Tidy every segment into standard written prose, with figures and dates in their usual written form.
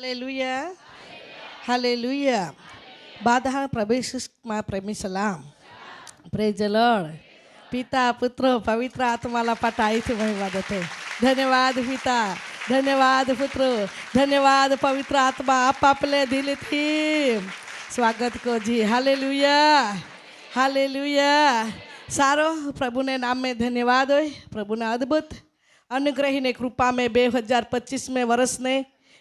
Haleluya. Haleluya. Badha પ્રભુ પ્રેમી સલામ. Praise the lord. પિતા પુત્ર પવિત્ર આત્માલા પટાઈથી મહિમા દતે. ધન્યવાદ પિતા, ધન્યવાદ પુત્ર, ધન્યવાદ પવિત્ર આત્મા. આપ આપલે દિલથી સ્વાગત કોજી. Hallelujah, hallelujah. સારો પ્રભુને નામ में ધન્યવાદ હોય. પ્રભુના અદ્ભુત અનુગ્રહીને કૃપા में 2025 વર્ષને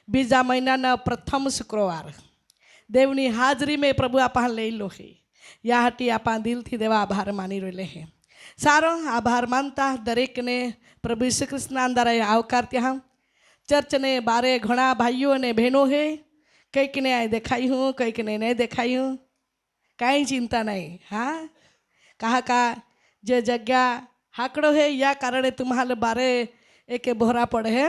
બીજા મહિનાના પ્રથમ શુક્રવાર દેવની હાજરી में પ્રભુ આપા લઈ લો હે. યા હટી આપા દિલથી દેવા આભાર માની રહેલે હે. સારો આભાર માનતા દરેકને પ્રભુ ઈસુ કૃષ્ણ અંદર આવકારત્યા. ચર્ચને બારે ઘણા ભાઈઓ અને બહેનો હે. કંઈકને આ દેખાયું, કંઈકને નહીં દેખાયું, કાંઈ ચિંતા નહીં. હા, कहा का जे जगह हाकड़ो है या कारण तुम्हारे बारे एक बोहरा पड़े है.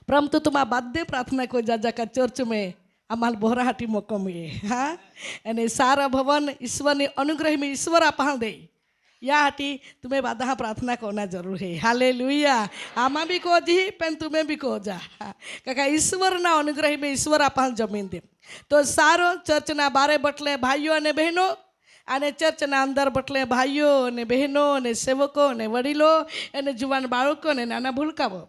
परंतु तुम्हारा बाध्य प्रार्थना को जाजा का चर्च में अमाल बोहरा हाटी मौका मिले. हाँ, एने सारा भवन ईश्वर ने अनुग्रह में ईश्वर आपा दे. या हाटी तुम्हें बाधा प्रार्थना करना जरूर है. हालेलुया. आमा भी को जी पेन तुम्हें भी को जा. का ईश्वर ना अनुग्रह में ईश्वर आपा जमीन दे. तो सारो चर्च ना बारे बटले भाइयों ने बहनों અને ચર્ચના અંદર બટલે ભાઈઓ અને બહેનો અને સેવકો અને વડીલો અને જુવાન બાળકો અને નાના ભૂલકાઓ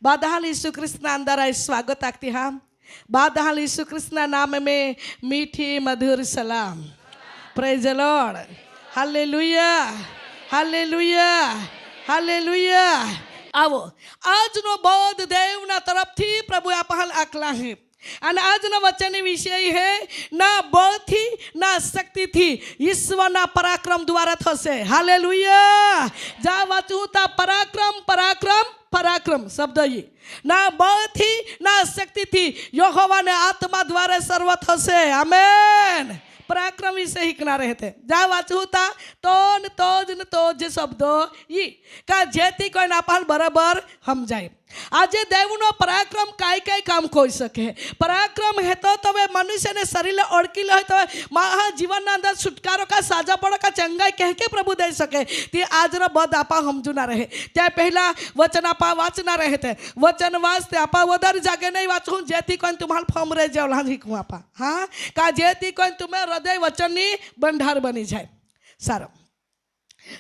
બાદહાલ ઈસુ કૃષ્ણ અંદર સ્વાગત આખતી. હા, બાદહાલ ઈસુ કૃષ્ણ નામ में मीठी मधुर सलाम. Praise the Lord. Hallelujah, hallelujah, hallelujah. આવો આજનો બોધ દેવના તરફથી પ્રભુ આપહાલ આકલા હે. અને આજનો વચન વિષય હે ના બળથી ના શક્તિથી ઈશ્વરના પરાક્રમ દ્વારા થશે. હાલેલુયા. જા વાંચું તા પરાક્રમ પરાક્રમ પરાક્રમ શબ્દ ये ના બળથી ના શક્તિથી યહોવાને આત્મા દ્વારા સર્વ થશે. આમેન. पराक्रम से हिकना रहते जा वाचूता तोन तोज न तोज शब्दो ये का जेती कोई नापाल बराबर हम जाए. આજે દેવનો પરાક્રમ કાંઈ કાંઈ કામ કોઈ શકે. પરાક્રમ હેતો તમે મનુષ્યને શરીરે ઓળખી લે તો મહા જીવનના અંદર છુટકારો કા સાજા પડો કા ચંગાઈ કહે કે પ્રભુ દઈ શકે. તે આજનો બદ આપા સમજુ ના રહે. ત્યાં પહેલા વચન આપા વાંચના રહે તે વચન વાંચતે આપા વધારે જાગે નહીં વાંચું જેથી કોઈ तुम्हार फॉर्म रह जाओ ला हिकूँ आपा. हाँ, का जेती कोई तुम्हें हृदय वचननी भंडार बनी जाए. सारो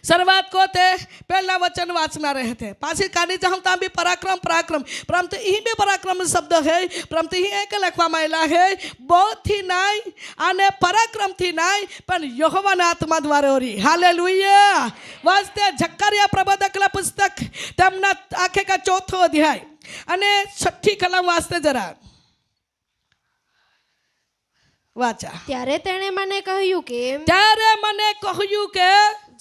शुरुआत को ते पहला वचन वाचना रहे थे. पासी कानी जहाँ ता भी पराक्रम पराक्रम परंतु यही भी पराक्रम शब्द है. परंतु यही एक लखवा महिला है बहुत ही नाई आने पराक्रम थी नाई पर यहोवा ना आत्मा द्वारा हो रही. हालेलुया. वास्ते झक्करिया प्रबोधकला पुस्तक तमना आखे का चौथो अध्याय अने छठी कलम वास्ते जरा वाचा. ત્યારે તેણે મને કહ્યું કે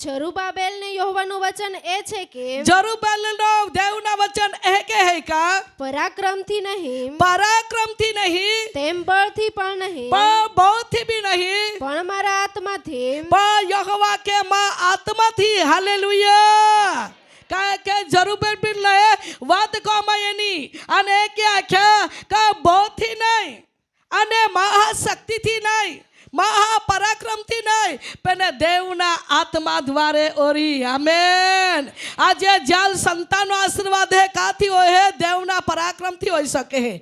જરુબાબેલ ને યહોવાનું વચન એ છે કે જરુબાબેલનો દેવના વચન એ કે હે કા પરાક્રમથી નહીં, પરાક્રમથી નહીં, તેમ બળથી પણ નહીં, પણ બળથી બી નહીં, પણ મારા આત્માથી, પણ યહોવા કે માં આત્માથી. હાલેલુયા. કારણ કે જરુબાબેલ ને વાત કોમાં એની અને કે આખ્યા કા બળથી નહીં અને મહાશક્તિથી નહીં, મહાપરાક્રમથી નહીં, પણ દેવના આત્મા દ્વારે ઓરી. આમેન. આજે જાલ સંતાનો આશીર્વાદ હે કાથી હોય હે દેવના પરાક્રમથી હોઈ શકે હે,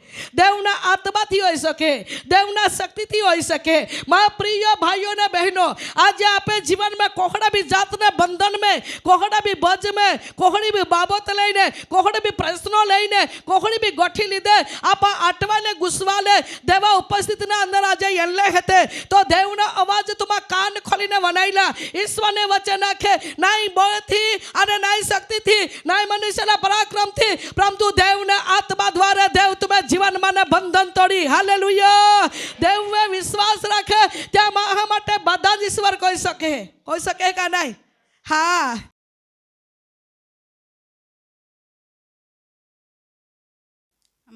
દેવના આત્માથી હોઈ શકે, દેવના શક્તિથી હોઈ શકે. મારા પ્રિય ભાઈઓ ને બહેનો આજે આપે જીવન में कोहड़ा भी जातने बंधन में कोहड़ा भी बज में कोहड़ी भी बाबत लईने कोहड़ी भी प्रश्नों लईने कोहड़ी भी गोठी लीधे आपा आटवाने गुस्वाले देवा उपस्थित ना अंदर आ जाए एनले हेते तो देवना अवाज तुमा कान खोलीने वनाइला. ईश्वरने वचन आखे नाई बळथी अने नाई शक्तिथी नाई मनुष्यना पराक्रमथी परंतु देवना आत्मा द्वारा देव तुम्हें जीवन माने बंधन तोड़ी. हालेलुया. देव में विश्वास रखे त्या माहा माटे बधा ज ईश्वर कोई सके का नहीं. हाँ,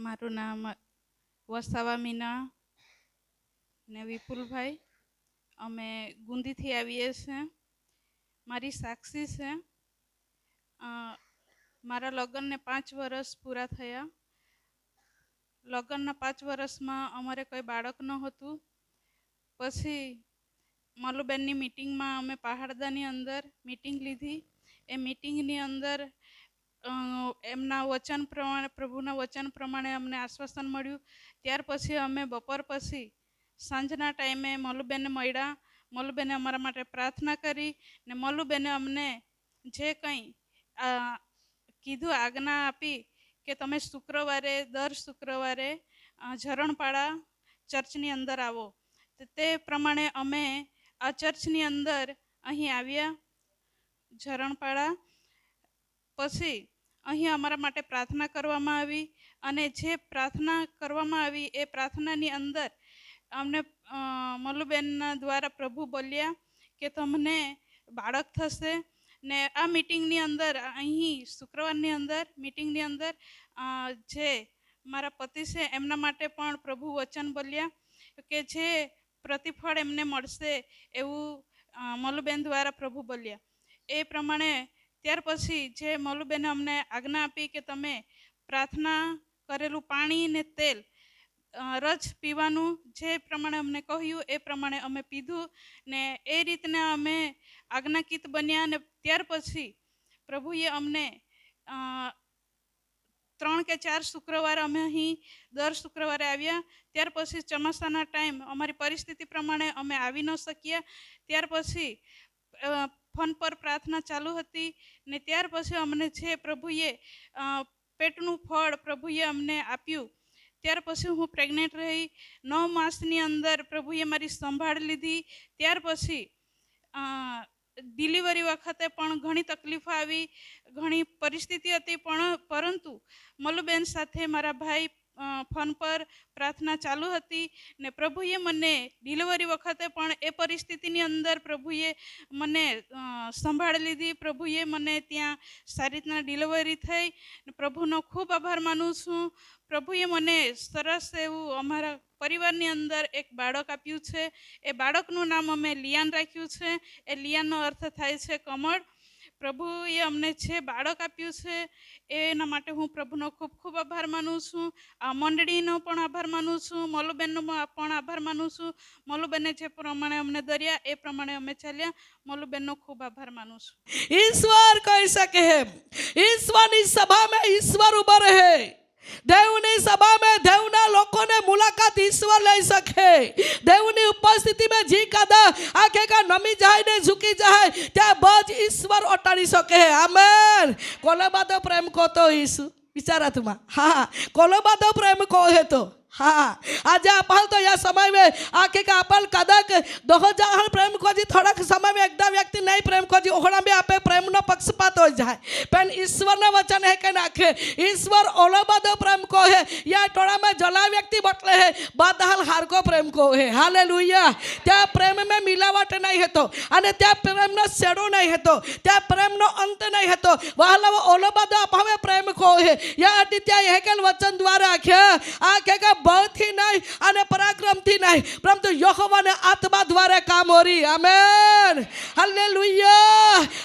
મારું નામ વસાવા મીના ને વિપુલભાઈ. અમે ગુંદીથી આવીએ છીએ. મારી સાક્ષી છે. મારા લગ્નને 5 વર્ષ પૂરા થયા. લગ્નના 5 વર્ષમાં અમારે કોઈ બાળક ન હતું. પછી મલુબેનની મિટિંગમાં અમે પહાડદાની અંદર મિટિંગ લીધી. એ મિટિંગની અંદર એમના વચન પ્રમાણે, પ્રભુના વચન પ્રમાણે અમને આશ્વાસન મળ્યું. ત્યાર પછી અમે બપોર પછી સાંજના ટાઈમે મલુબેનને મળ્યા. મલુબેને અમારા માટે પ્રાર્થના કરી ને મલુબેને અમને જે કંઈ કીધું, આજ્ઞા આપી કે તમે દર શુક્રવારે ઝરણપાડા ચર્ચની અંદર આવો. તે પ્રમાણે અમે આ ચર્ચની અંદર અહીં આવ્યા ઝરણપાડા. પછી અહીં અમારા માટે પ્રાર્થના કરવામાં આવી અને જે પ્રાર્થના કરવામાં આવી એ પ્રાર્થનાની અંદર અમને મલુબેનના દ્વારા પ્રભુ બોલ્યા કે તમને બાળક થશે. ને આ મીટિંગની અંદર, અહીં શુક્રવારની અંદર મીટિંગની અંદર જે મારા પતિ છે એમના માટે પણ પ્રભુ વચન બોલ્યા કે જે પ્રતિફળ એમને મળશે એવું મલુબેન દ્વારા પ્રભુ બોલ્યા. એ પ્રમાણે ત્યાર પછી જે મલુબેને અમને આજ્ઞા આપી કે તમે પ્રાર્થના કરેલું પાણી ને તેલ રજ પીવાનું, જે પ્રમાણે અમને કહ્યું એ પ્રમાણે અમે પીધું ને એ રીતના અમે આજ્ઞાકીત બન્યા. ને ત્યાર પછી પ્રભુએ અમને 3 કે 4 શુક્રવાર અમે અહીં દર શુક્રવારે આવ્યા. ત્યાર પછી ચોમાસાના ટાઈમ અમારી પરિસ્થિતિ પ્રમાણે અમે આવી ન શક્યા. ત્યાર પછી ફોન પર પ્રાર્થના ચાલુ હતી ને ત્યાર પછી અમને જે પ્રભુએ પેટનું ફળ પ્રભુએ અમને આપ્યું. ત્યાર પછી હું પ્રેગ્નેન્ટ રહી. 9 માસની અંદર પ્રભુએ મારી સંભાળ લીધી. ત્યાર પછી ડિલિવરી વખતે પણ ઘણી તકલીફો આવી, ઘણી પરિસ્થિતિ હતી, પરંતુ મલુબેન સાથે મારા ભાઈ ફોન પર પ્રાર્થના ચાલુ હતી ને પ્રભુએ મને ડિલિવરી વખતે પણ એ પરિસ્થિતિની અંદર પ્રભુએ મને સંભાળ લીધી. પ્રભુએ મને ત્યાં સારી રીતના ડિલિવરી થઈ. પ્રભુનો ખૂબ આભાર માનું છું. પ્રભુએ મને સરસ એવું અમારા પરિવારની અંદર એક બાળક આપ્યું છે. એ બાળકનું નામ અમે લિયાન રાખ્યું છે. એ લિયાનનો અર્થ થાય છે કમળ. પ્રભુએ અમને જે બાળક આપ્યું છે એના માટે હું પ્રભુનો ખૂબ ખૂબ આભાર માનું છું. આ મંડળીનો પણ આભાર માનું છું. મલુબેનનો પણ આભાર માનું છું. મલુબેને જે પ્રમાણે અમને દર્યા એ પ્રમાણે અમે ચાલ્યા. મલુબેનનો ખૂબ આભાર માનું છું. ઈશ્વર કહી શકે है, ઈશ્વરની સભામાં ઈશ્વર ઉભા રહે. દેવની સભામાં દેવના લોકોને મુલાકાત ઈશ્વર લઈ શકે. દેવની ઉપસ્થિતિમાં જી કાદા આખે કા નમી જાય ને ઝૂકી જાય ત્યાં બજ ઈશ્વર ઓટાડી શકે. આમેન. કોલે બાદો પ્રેમ કો તો ઈસુ विचारा तुम्हा. हाँ कोलोबा दो प्रेम को है तो हाँ आज आपण तो या समय में आके का आपण कदक 2000 प्रेम को जी थोड़ा समय में एकदा व्यक्ति नहीं प्रेम को जी ओहड़ा में आपे प्रेम नो पक्षपात हो जाए. पण ईश्वर ने वचन है कि नाखे ईश्वर ओलोबा दो प्रेम को है या थोड़ा में जला व्यक्ति बटले है बादल हार को प्रेम को है. हालेलुया. त्या प्रेम में मिलावट नहीं है तो अने त्या प्रेम नो शेडो नहीं है तो त्या प्रेम नो अंत नहीं है तो वहां ओलोबा दो अभावे प्रेम को है या आदित्य हेकल वचन द्वारा आखे का बलथी नहीं अने पराक्रमथी नहीं परंतु यहोवाने आत्मा द्वारा काम हो रही. आमेन. हालेलुया.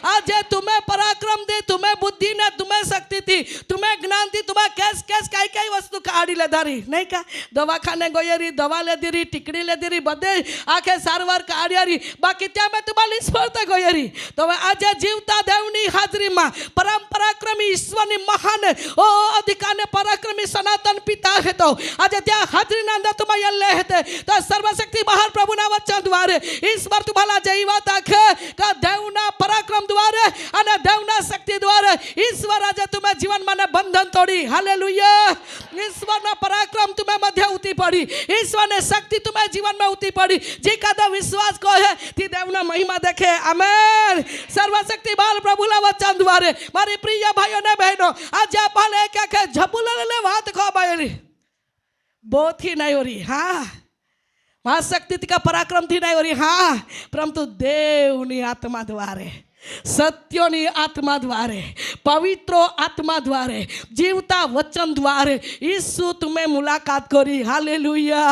आज तुम्हें पराक्रम दे, तुम्हें बुद्धि ने, तुम्हें शक्ति थी, तुम्हें ज्ञान थी, तुम्हें कैस कैस कई कई वस्तु काढ़ी लेधारी नहीं का दवाखाने गयरी दवा लेदी टीकड़ी लेदी बधे आखे सारवार काढ़ी बाकी त्या में तुम्हारी निष्फळता गयरी. तो आज जीवता देवनी हाजरी में परम पराक्रमी ईश्वरनी महान ओ अधिकार ने पराक्रमी सनातन पिता है तो आज त्या हाजरी ना अंदर तुम्हारे यल्ले है तो सर्वशक्ति महान प्रभु ना वचन द्वारे ईश्वर तुम्हाला जीवत आखे का देवना पराक्रम द्वारे अने देवना शक्ति द्वारे ईश्वर आज तुम्हें जीवन में बंधन तोड़ी. हालेलुया. ईश्वर ना पराक्रम तुम्हें मध्य उठी पड़ी, ईश्वर ने शक्ति तुम्हें जीवन में उठी पड़ी. जी कदा विश्वास को है ती देवना महिमा देखे. आमेन. सर्वशक्ति महान प्रभु ना वचन द्वारे मारी प्रिय भाइयों ने बहनों आज अपन एक एक झबुलले बात को बायरी बहुत ही नहीं हो रही. हाँ महाशक्ति का पराक्रम थी नहीं हो रही. हाँ परंतु देवनी आत्मा द्वारे सत्योनी आत्मा द्वारे पवित्र आत्मा द्वारे जीवता वचन द्वारे यीशु तुम्हें मुलाकात करी. हालेलुया.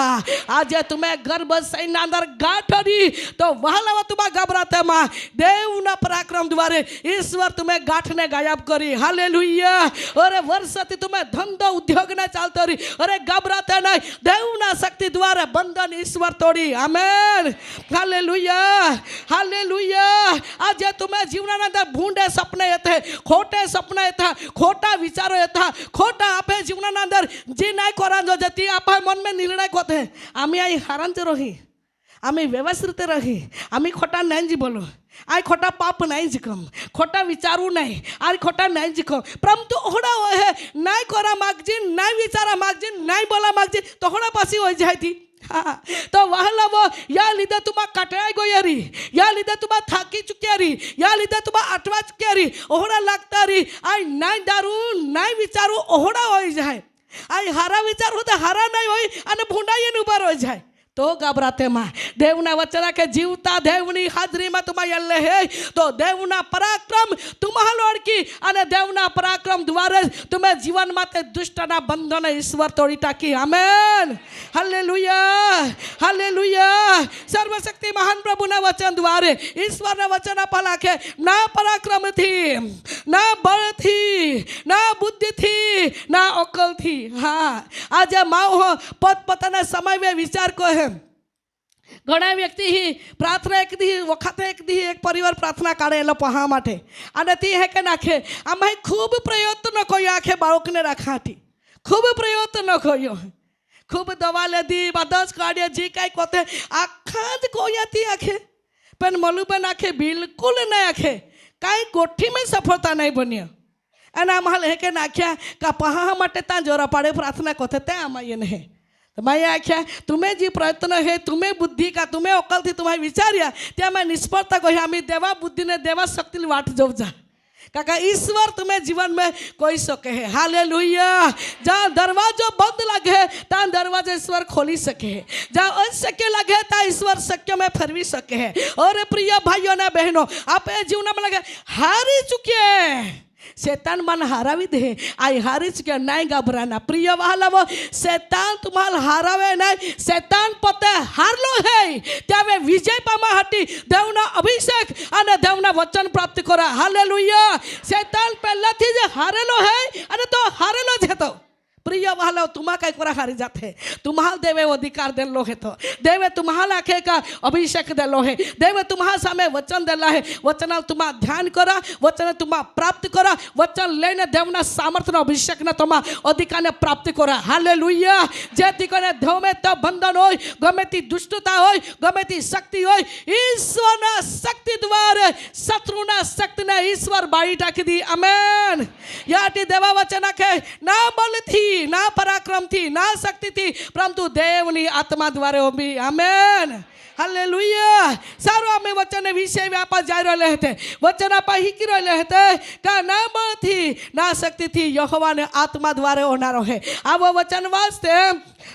आज तुम्हें गर्भ सैन्य अंदर गाठरी तो वहां तुम्हें घबराते मां देवना पराक्रम द्वारे ईश्वर तुम्हें गाठने गायब करी. हालेलुया. अरे वर्षती तुम्हें धंधो उद्योग ने चालतो रही अरे घबराते नहीं देवना शक्ति द्वारा बंधन ईश्वर तोड़ी. आमेन. हालेलुया. हालेलुया. आज तुम्हें तुम्हें जीवनानंतर भूंडे सपने येते खोटे सपने येता खोटा विचारो येता खोटा आपे जीवनानंतर जी नाही करा जो जती आपा मन में निर्णय होते आम्ही आई हारांचे रही आम्ही व्यवस्थित रही आम्ही खोटा नाही जी बोलो आई खोटा पाप नाही जिकम खोटा विचारू नाही आई खोटा नाही जिकम परंतु ओढा है नाही करा मागजी नाही विचारा मागजी नाही बोला मागजी तो होड़ा पासी हो जाए थी हाँ तो वहला वो या लीधे तुम्हा कटाई गोयरी या लीधे तुम्हा थाकी चुक्यारी या लीधे तुम्हा अटवा चुक्यारी ओहड़ा लगता रही आई नाही दारू नाही विचारू ओहड़ा हो जाए आई हारा विचार होता हारा नहीं होई अने भूंडा ये उभा हो जाए तो घबराते माँ देवना वचना के जीवता देवनी हाजरी में तुम्हारे यल्ले है तो देवना पराक्रम तुम्हारा लड़की अने देवना पराक्रम द्वारे तुम्हें जीवन माते दुष्टना बंधन ईश्वर तोड़ी टाकी आमेन हालेलुया हालेलुया सर्वशक्ति महान प्रभु ना वचन द्वारे ईश्वर ने वचन आपला के ना पराक्रम थी ना बल थी ना बुद्धि थी ना अकल थी हाँ आज माओ पत पतने समय में विचार को है घણા વ્યક્તિ પ્રાર્થના એક દી વખતે એક પરિવાર પ્રાર્થના કાઢે એટલે પહા માટે અને તે હે કે નાખે આમાં ખૂબ પ્રયત્ન કર્યો આખે બાળકને રાખવાથી ખૂબ પ્રયત્ન કર્યો ખૂબ દવા લીધી બધા જ કાઢ્યા જે કાંઈ કોતે આખા જ કોયાથી આખે પણ મલુબેન આખે બિલકુલ નહીં આખે કાંઈ ગોઠીમાં સફળતા નહીં બન્યો અને આમાં હે કે નાખ્યા કે પહા માટે ત્યાં જોરા પાડે પ્રાર્થના કોતે ત્યાં આમાં એ નહીં मैं आख्या तुम्हें जी प्रयत्न है तुम्हें बुद्धि का तुम्हें अकल थी तुम्हें विचारिया त्या मैं निष्फलता को आम्ही देवा बुद्धि ने देवा शक्ति वाट जाऊ जा काका ईश्वर तुम्हें जीवन में कोई सके है हालेलुया जहाँ दरवाजो बंद लगे ता दरवाजा ईश्वर खोली सके है जहाँ अशक्य लगे ता ईश्वर शक्य में फरवी सके है और प्रिय भाइयों ने बहनों आप जीवन में लगे हारी चुके शैतान मन हारावी दे आई हारी चुके नहीं घबराना प्रिय वाला वो शैतान तुम्हारा हारावे नहीं शैतान पते हारलो है त्यावे विजय पामा हटी देवना अभिषेक अने देवना वचन प्राप्त करा हालेलुया शैतान पहला थी जे हारेलो है अने तो हारेलो जे तो प्रिय वाला तुम्हारा कई कोरा हारी जाते तुम्हारा देवे अधिकार दे लो है तो देवे तुम्हारा आखे का अभिषेक दे लो है देवे तुम्हारा सामने वचन देला है वचन तुम्हारा ध्यान करा वचन तुम्हारा प्राप्त करा वचन लेने देवना सामर्थ्य न अभिषेक न तुम्हारा अधिकार ने प्राप्त करा हालेलुया जेती कोने देव में तो बंधन होय गमे ती दुष्टता होय गमे ती शक्ति होय ईश्वरना शक्ति द्वारा शत्रुना शक्ति ने ईश्वर बाई टाकी दी आमेन याटी देवा वचन के ना बल थी ना पराक्रम थी ना शक्ति थी परंतु देवनी आत्मा द्वारा होगी आमेन हालेलुया सारो અમે વચન વિશે આપા જઈ રહેલા હતા વચન આપા હિકી રહેલા હતા કે ના બળ થી ના શક્તિ થી યહોવાને આત્મા દ્વારા હોનારો હે આવો વચન વાસ્તે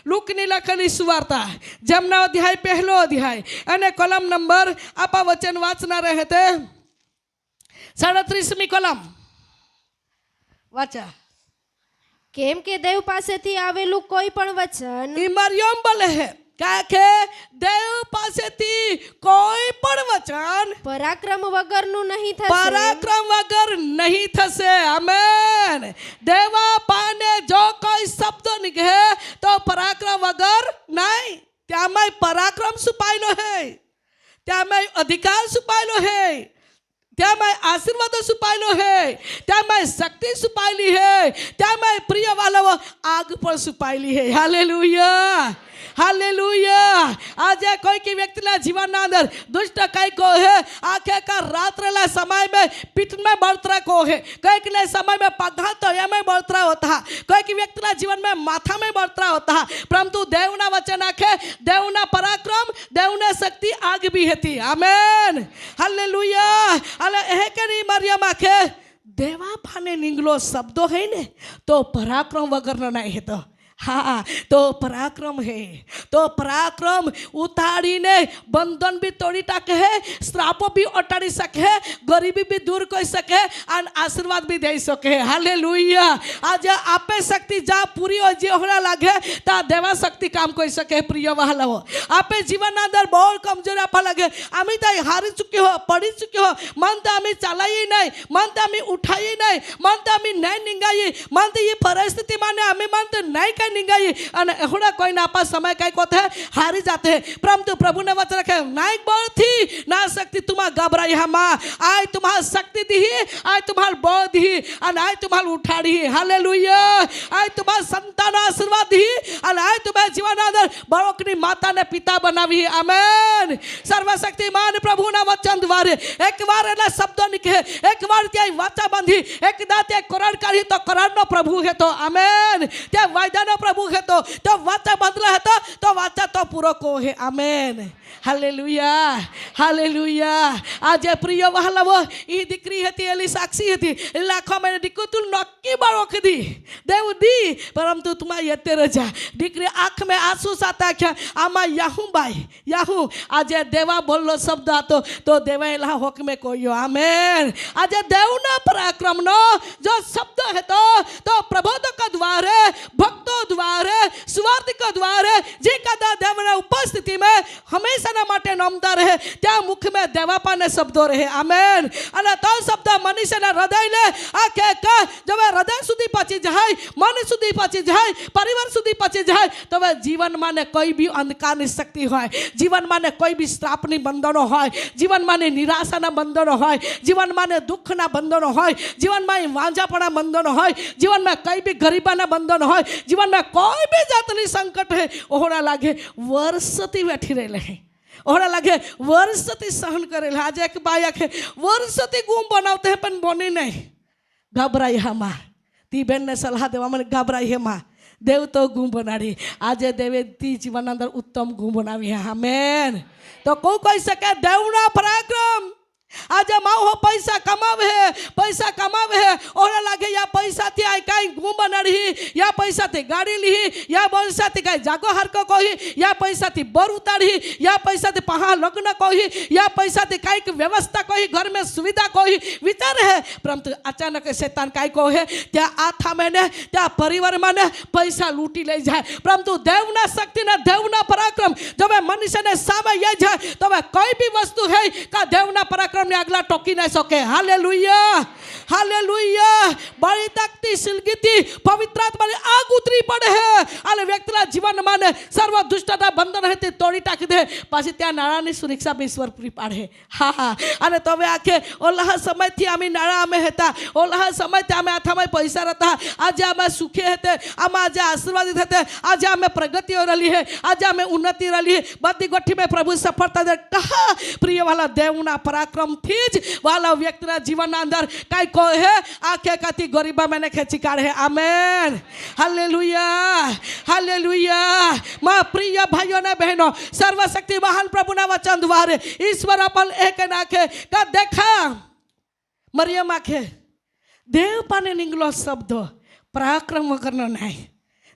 લૂકની લખેલી સુવાર્તા જેમના અધ્યાય પહેલો અધ્યાય અને કલમ નંબર આપા વચન વાંચના રહે તે 37મી કલમ વાંચા કેમ કે દેવ પાસેથી આવેલું કોઈ પણ વચન ई मरियम बोले है કે દેવ પાસેથી કોઈ પણ વચન પરાક્રમ વગરનું નહીં થશે પરાક્રમ વગર નહીં થશે આમેન દેવા પાને જો કોઈ શબ્દ નીકળે તો પરાક્રમ વગર નહીં ત્યાંમાં પરાક્રમ છુપાયેલો है ત્યાંમાં અધિકાર છુપાયેલો है त्या मैं आशीर्वाद छुपायलो है त्या मैं शक्ति छुपायली है त्या मैं प्रिय वाला आग पर छुपायली है हालेलुया हालेलुया आज कोई की व्यक्ति ना जीवन ना अंदर दुष्ट कई को है आखे का रात्र ला समय में पिट में बढ़ता को है कई के समय में पगा तो ये में बढ़ता होता है कोई की व्यक्ति ना जीवन में माथा में बढ़ता होता है परंतु देवना वचन आखे देवना पराक्रम देवना शक्ति आग भी है आमेन हालेलुया अले हे करी मरियम आखे देवा पाने निंगलो शब्दों है ने तो पराक्रम वगैरह नहीं है तो हाँ तो पराक्रम है तो पराक्रम उतारी ने बंधन भी तोड़ी टाके है श्रापो भी उतारी सके गरीबी भी दूर कर सके और आशीर्वाद भी दे सके हालेलुया आज आपे शक्ति जा पूरी हो जे होना लगे ता देवा शक्ति काम कर सके प्रिय वाला हो आपे जीवन अंदर बहुत कमजोर आपा लगे आमी ताई हारी चुकी हो पड़ी चुकी हो मन तो आमी चलाई नहीं मन तो आमी उठाई नहीं मन तो आमी नहीं निंगाई मन तो ये परिस्थिति माने आमी मन तो नहीं निंगाई અને એહોડા કોઈ નાપા સમય કઈ होते हैं, हारी जाते हैं, परंतु प्रभु ने वचन रखे ना एक बल थी ना शक्ति तुम्हारा घबराई हमार आय तुम्हारा शक्ति दी आय तुम्हारा बल दी और आय तुम्हारा उठाड़ी हालेलुया आय तुम्हारा संतान आशीर्वाद दी और आय तुम्हारे जीवन अंदर बाळकनी माता ने पिता बनावी आमेन सर्वशक्तिमान प्रभु ना वचन द्वारे एक बार एना शब्दों निकले एक बार त्या वाचा बांधी एक दाते करार काढी तो करारनो प्रभु है तो आमेन त्या वायदानो प्रभु है तो वाचा बांधला है तो वाचा तो पूरो को है आमेन हालेलुया हालेलुया आज प्रिय वहालावो ई दीकरी હતી એલી સાક્ષી હતી લાખો મને દીકુ તું નક્કી બાળક દી દેવ દી પરંતુ તુમા યતે રજા દીકરી આંખ में आंसू साथ आख्या आमा याहू बाई याहू आज देवा बोलो शब्द आतो तो देवेला हुक्मे कोयो आमेन आज देवना पराक्रमनो जो शब्द है तो प्रबोधक द्वारे भक्तों द्वारे सुवार्थिक द्वारे जे कदा देवना उपस्थिति में हमेशा ना माटे नमदा रहे त्या मुख में देवापाने शब्दों रहे आमेन અને તો શબ્દ મનુષ્યના હૃદયને આ કે જો હૃદય સુધી પહોંચી જાય મન સુધી પહોંચી જાય પરિવાર સુધી પહોંચી જાય તો જીવનમાં ને કોઈ બી અંધકારની શક્તિ હોય જીવનમાં ને કોઈ બી શ્રાપની બંધનો હોય જીવનમાં ને નિરાશાના બંધનો હોય જીવનમાં ને દુઃખના બંધનો હોય જીવનમાં વાંઝાપણા બંધનો હોય જીવનમાં કઈ બી ગરીબાના બંધનો હોય જીવનમાં કોઈ બી જાતની સંકટ है ઓહણા લાગે વર્ષથી બેઠી રહેલે ओहरा लगे वर्षती सहन करेल आज एक बाई आखे वर्षती गुम बनावते हैं पण बनी नहीं घबराई हमा ती बेन ने सलाह देवा मैंने घबराई है माँ देव तो गुम बनाड़ी आज देवे ती जीवन अंदर उत्तम गुम बनावी है आमेन तो को कह सके देवना पराक्रम आज माँ हो पैसा कमावे है और लगे या पैसा थी आई कहीं गुम बनाड़ी या पैसा थी गाड़ी ली या पैसा थी कहीं जागो हर को कही या पैसा थी बर उतारी या पैसा थी पहा लग्न कही या पैसा थी कहीं व्यवस्था कही घर में सुविधा कही विचार है परंतु अचानक शैतान कहीं को है त्या आथा मैंने त्या परिवार मैंने पैसा लूटी ले जाए परंतु देवना शक्ति ने देवना पराक्रम जब मनुष्य ने सामे ये जाए तो वह कोई भी वस्तु है का देवना पराक्रम ने अगला टोकी नहीं सके हालेलुया हालेलुया बड़ी ताकती सिलगिती पवित्र आत्मा ने आग उतरी पड़े है अरे व्यक्तिला जीवन माने सर्व दुष्टता बंधन है तोड़ी टाकी दे पाછી ત્યાં નાણાની સુરક્ષા ઈશ્વર પૂરી પાડે હા અને તવે આખે ઓલા સમયથી અમે નાણા અમે હતા ઓલા સમયથી અમે હાથમાં પૈસા રહેતા આજે અમે સુખે હતે અમે આજે આશીર્વાદિત હતે આજે અમે પ્રગતિ રલી है આજે અમે ઉન્નતિ રલી है બધી ગોઠી में प्रभु सफलता दे कहा प्रिय वाला देवना पराक्रम थी ज वाला व्यक्तिना जीवन अंदर काई को है आखे काती गरीबा मैंने खेची काढ़े आमेन हालेलुया हालेलुया मां प्रिय भाइयों ने बहनों सर्वशक्ति महान प्रभु ना वचन द्वारे ईश्वर अपन एक नाखे का देखा मरियम आखे देव पाने निकलो शब्द पराक्रम करना नहीं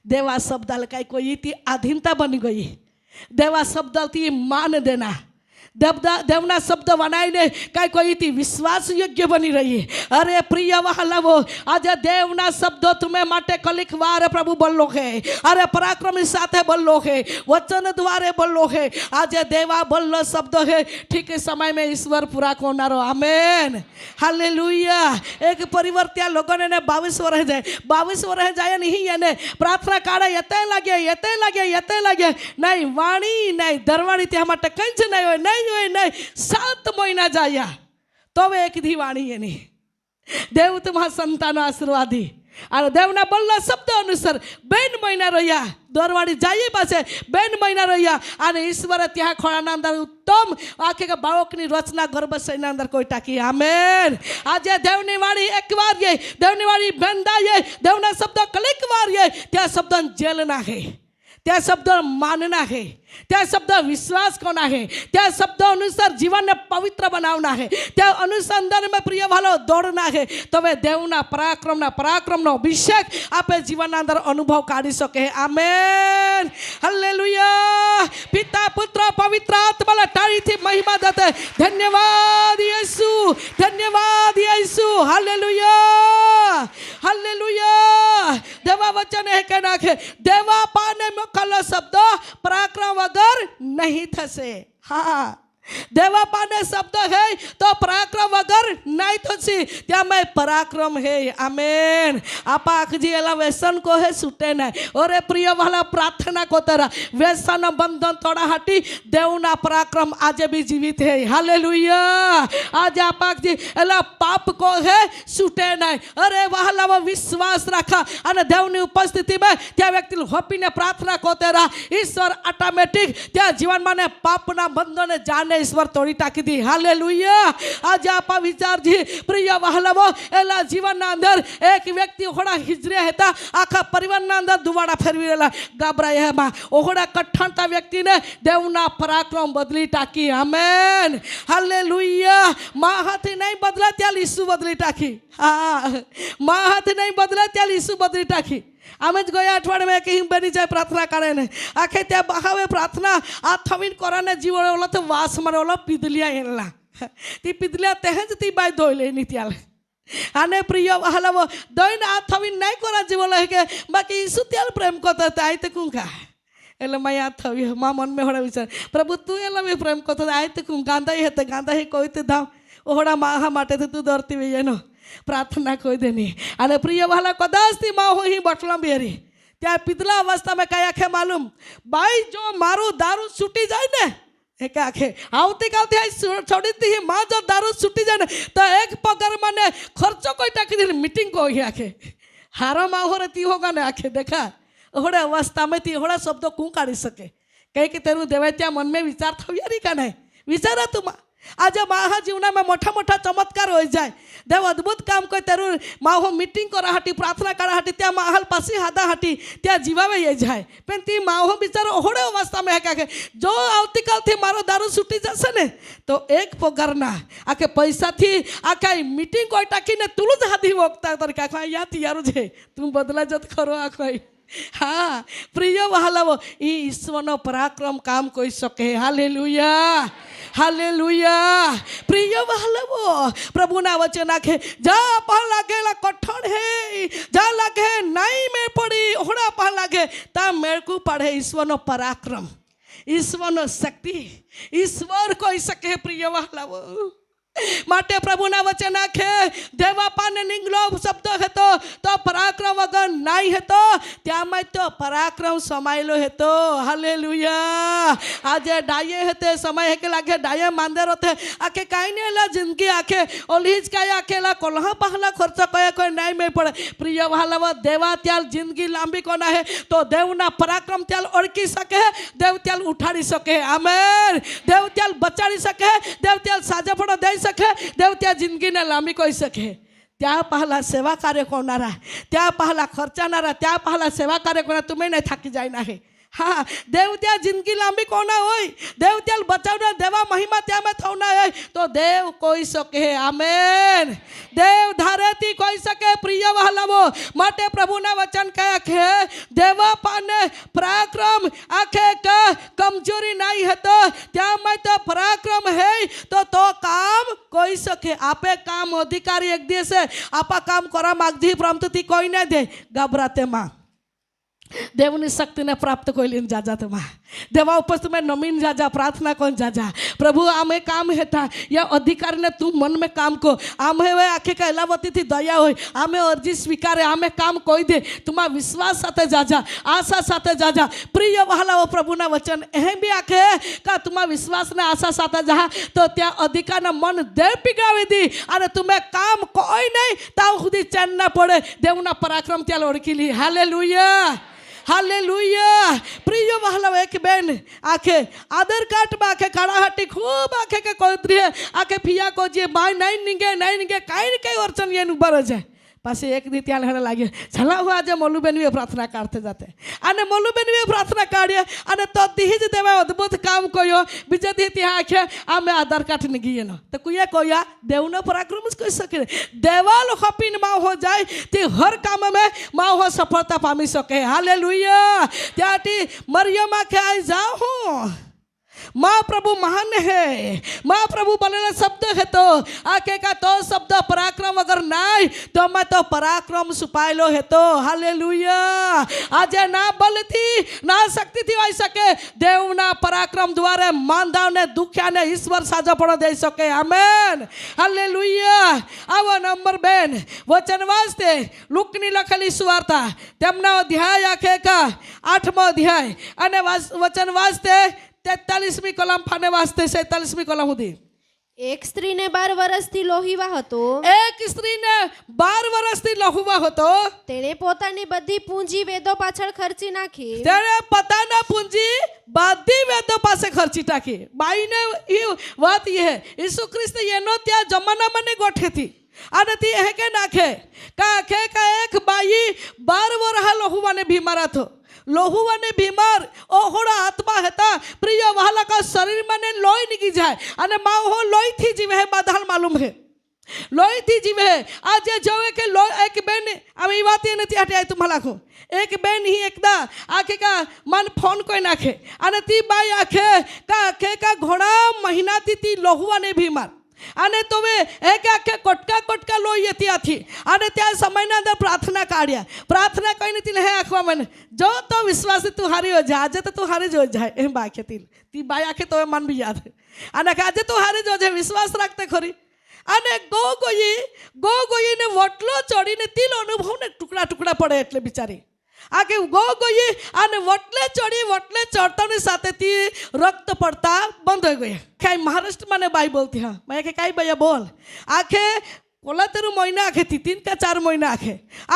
देवा शब्द काई कोई थी अधीनता बन गई देवा शब्द थी मान देना देवना शब्द बनाईने कई कोई थी विश्वास योग्य बनी रही अरे प्रिय वहालावो आज देवना शब्द तुम्हें माटे कलिक वार प्रभु बोलो है अरे पराक्रम साथे बोलो है वचन द्वारे बोलो है आज देवा बोलो शब्द है ठीक समय में ईश्वर पूरा कोनारो आमेन हालेलुया एक परिवार त्या लोगों ने 22 वर्ष जाए नहीं यानी प्रार्थना काढ़े यते लगे नहीं वाणी नहीं दरवाणी त्या माटे कंई ज नहीं होय नहीं 7 महीना जाया तो वे एक धी वाणी नहीं देव तुम्हारा संतान आशीर्वादी और देवना बोलना शब्द अनुसार 2 महीना रहा दरवाड़ी जाइए पासे 2 महीना रहा और ईश्वर त्या खोळाना अंदर उत्तम आखे का बाळकनी रचना गर्भाशयना अंदर कोई टाकी आमेन आज देवनी वाणी एक बार ये देवनी वाणी बंदा ये देवना शब्द कलिक बार ये त्या शब्द जेलना है त्या शब्द मानना है त्या शब्द विश्वास करना है त्या शब्द अनुसार जीवन ने पवित्र बनावना है त्या अनुसंधान में प्रिय वालों दौड़ना है तो वे देवना पराक्रम नो अभिषेक आपे जीवन अंदर अनुभव काढ़ी सके आमेन हालेलुया पिता पुत्र पवित्र आत्मा टाड़ी थी महिमा देते धन्यवाद यीशु हालेलुया हालेलुया देवा वचन है के नाखे देवा पाने मोकलो शब्द पराक्रम वगर नहीं थसे हाँ દેવાપાને શબ્દ હે તો પરાક્રમ વગર નહીં થશે ત્યાં પરાક્રમ હે આમેન આપા આખજી એલા વ્યસન को है छूटे नहीं और प्रिय वाला प्रार्थना को तरह व्यसन बंधन तोड़ा हटी देवना पराक्रम आज भी जीवित है हालेलुया आज आपा जी एला पाप को है छूटे नहीं अरे वाला वो विश्वास रखा અને દેવની ઉપસ્થિતિમાં ત્યાં વ્યક્તિ હોપીને પ્રાર્થના કોતે રહા ઈશ્વર ઓટોમેટિક ત્યાં જીવનમાં ને પાપના બંધોને જાને ઈશ્વર તોડી ટાકી દી હાલેલુયા આજે આપા વિચારજી પ્રિય વહાલાઓ એલા જીવનના અંદર એક વ્યક્તિ ઓહડા હિજરે હતા આખા પરિવારના અંદર દુવાડા ફેરવી રહેલા ગાબરાયામાં ઓહડા કઠણતા વ્યક્તિને દેવના પરાક્રમ બદલી ટાકી આમેન હાલેલુયા મા હાથે નહીં બદલા ત્યાં ઈસુ બદલી ટાકી હા મા હાથે નહીં બદલા ત્યાં ઈસુ બદલી ટાકી આમ જ ગયા અઠવાડિયામાં એક હિમ બની જાય પ્રાર્થના કરે ને આખે ત્યાં બહાવે પ્રાર્થના આ થવીન કોરાને જીવો ઓલો તો વાસ મારે ઓલો પીધલિયા એલા તી પીધલિયા તેહ જ તી બાય ધોઈ લેની ત્યારે આને પ્રિય વહાલાવો દઈને આ થવીન નહીં કોરા જીવો લે કે બાકી ઈસુ ત્યારે પ્રેમ કરતા હતા આઈ તે કુંકા એટલે મેં આ થવી મા મન મેં હોડા વિચાર પ્રભુ તું એલા મેં પ્રેમ કરતો આઈ તે કું ગાંધાઈ હતા ગાંધાઈ કોઈ તે ધામ ઓહડા માહા માટે તું દોરતી વઈ એનો प्रार्थना कोई देनी अरे प्रिय वाला कदाच थी माँ हो ही बटला बेरी त्या पिछला अवस्था में क्या आखे मालूम भाई जो मारू दारू छूटी जाए ने एक आखे आवती कालती छोड़ी थी माँ जो दारू छूटी जाए ने तो एक पगार माने खर्चो कोई टाकी दी मीटिंग को ही आखे हारा माँ हो रही होगा ने आखे देखा ओहड़े अवस्था में थी ओहड़ा शब्दों कौन काढ़ी सके कहीं कि तेरू देवे त्या मन में विचार थो यारी का नहीं विचारा तुम आज माहा जीवना में मोटा मोटा चमत्कार हो जाए देव अद्भुत काम कोई तेरू माहो मीटिंग करा हटी प्रार्थना करा हटी त्या माहल पासी हादा हटी त्या जीवावे ये जाए पण ती माहो बिचारो ओहड़े अवस्था में है क्या जो आवती काल थी मारो दारू छूटी जैसे ने तो एक पगार ना आके पैसा थी आका मीटिंग कोई टाकी ने तुलुज हाथी वक्ता तर क्या या यारू जे तुम बदला जत करो आखोई हाँ प्रिय वहालावो ई ईश्वरनो पराक्रम काम कोई सके हालेलुया हालेलुया प्रिय वहालावो प्रभुना वचन आखे जा पा लागेला कठण है जा लागे नहीं में पड़ी ओहड़ा पा लागे ता मेळकू पड़े ईश्वरनो पराक्रम ईश्वरनो शक्ति ईश्वर कोई सके प्रिय वहालावो માટે પ્રભુના વચન આખે દેવાપાને નિંગલો શબ્દ હતો તો પરાક્રમ વગર નહીં હતો ત્યાંમાં તો પરાક્રમ સમાયેલો હતો હાલેલુયા આજે ડાયે હતે સમય હે કે લાગે ડાયે માંદેર હતે આખે કાઈ ને એલા જિંદગી આખે ઓલીજ કાય આખેલા કોલ્हा પહલા ખર્ચ કયા કોઈ નહીં મે પડે પ્રિય વહાલાવા દેવા ત્યાલ જિંદગી લાંબી કોના હે તો દેવના પરાક્રમ ત્યાલ ઓળખી શકે દેવ ત્યાલ ઉઠાડી શકે આમેન દેવ ત્યાલ બચાડી શકે દેવ ત્યાલ સાજાપણો દઈ सके देव त्या जिंदगी ने लांबी कोई सके त्या पहला सेवा कार्य करना त्या पहला खर्चाना त्या पहला सेवा कार्य करना तुम्हें नहीं थकी जाना है हाँ देव त्या जिंदगी लांबी कोना होय देव त्या बचावना देवा महिमा त्या में थोना है तो देव कोई सके आमेन देव धारेती कोई सके प्रिय वहालावो माटे प्रभुना वचन कहे आखे देवा पाने पराक्रम आखे का कमजोरी नहीं है तो त्या में तो पराक्रम है तो काम कोई सके आपे काम अधिकारी एक दिवस आपा काम करा मागजी परंतु ती कोई नहीं दे घबराते माँ देवनी शक्ति ने प्राप्त कोई जाजा तुम देवा उपस्थित में नमीन जाजा प्रार्थना कौन जाजा प्रभु आमे काम हेता या अधिकारी ने तुम मन में काम को आमे वे आखे का एलावती थी दया हो आमे अर्जी स्वीकारे आमे काम कोई दे तुम्हारा विश्वास साथे जाजा आशा साथे जाजा प्रिय वहाला वो प्रभु ना वचन एह भी आखे का तुम्हारा विश्वास ने आशा साथे जा तो त्या अधिकार ना मन दे पिगावी दी अरे तुम्हें काम कोई नहीं ताऊ खुदी चैन ना पड़े देवना पराक्रम त्या लड़की ली हालेलुया हालेलुया प्रिय वहाला एक बेन आखे आदर काट में आखे खड़ा हटी खूब आखे के कोई आखे फिया को जे माय नहीं निगे काई कई वर्चन ये ऊपर जाए पासे एक दी त्याल हेड़ा लागे छला हुआ जे मोलूबेन भी प्रार्थना करते जाते आने मोलूबेन भी प्रार्थना काढिया आने तो दिहिज देवा अद्भुत काम कोयो बिजे दी त्या आखे आमे आधार कार्ड निगिये न तो कुया कोया देवनो पराक्रम कोई सके देवाल हपिन मा हो जाए ती हर काम में मा हो सफलता पामी सके हालेलुया त्याटी मरियम आखे आई जाओ महाप्रभु महान है, महाप्रभु बोलेला शब्द है तो आके का तो शब्द पराक्रम अगर नहीं तो मैं तो पराक्रम सुपायलो है तो हालेलुया। आज ना बल थी ना शक्ति थी होई सके देवना पराक्रम द्वारा मानदावने दुख्याने ईश्वर साजा पण दे सके आमेन हालेलुया। आવો નંબર 2 વચન વાંચતે લુકની લખેલી સુવાર્તા તેમનો અધ્યાય આખે કા 8મો અધ્યાય અને વચન વાંચતે 43મી કલમ ફાને વાંચતે 47મી કલમ સુધી। એક સ્ત્રીને 12 વર્ષથી લોહીવા હતો, એક સ્ત્રીને 12 વર્ષથી લહુવા હતો, તેણે પોતાની બધી પૂંજી વેદો પાછળ ખર્ચી નાખી। તેણે પોતાના પૂંજી બધી વેદો પાસે ખર્ચી નાખી। બાઈને એ વાત એ હે ઈસુ ખ્રિસ્ત એનો ત્યાં જમાનામાં ને ગોઠે થી અને તી હે કે નાખે કા આખે કા એક બાઈ 12 વર્ષ લહુવાને બીમાર હતો। લોહુવાને બીમાર ઓહોડા આત્મા હતા પ્રિય વહાલા કા શરીર મને લોહી નીકળી જાય અને માહો લોહીથી જીવે હે બધાલ માલુમ હે લોહીથી જીવે હે। આજે જોવે કે એક બેન અમે એ વાત એ નથી આટે આય तुम्हाला કહું એક બેન ही एकदा आखे का मन फोन कोई नाखे અને તી બાઈ આખે કા ઘણા મહિનાથી તી લોહુવાને બીમાર અને તોવે એક આખે કોટકા લોહી હતી આથી અને ત્યાં સમયના અંદર પ્રાર્થના કાઢ્યા પ્રાર્થના કહીને તી હે આખવા મને જો તો વિશ્વાસ તું હારી હો જા આજે તો તું હારી જો જાય એમ બાકી તી બાઈ આખે તો મન બી યાદ અને આજે તું હારી જો જાય વિશ્વાસ રાખતે ખરી અને ગોગોઈને વટલો ચડીને તિલ અનુભવને ટુકડા પડે એટલે બિચારી આગે ગોગોઈ અને વટલે ચડતાની સાથે તી રક્ત પડતા બંધ થઈ ગયા। કાઈ મહારાષ્ટ્ર મને બાઈ બોલતી હા મેં કે કાઈ ભૈયા બોલ આખે ઓલા તેરું મહિના આખે थी 3 का 4 महीना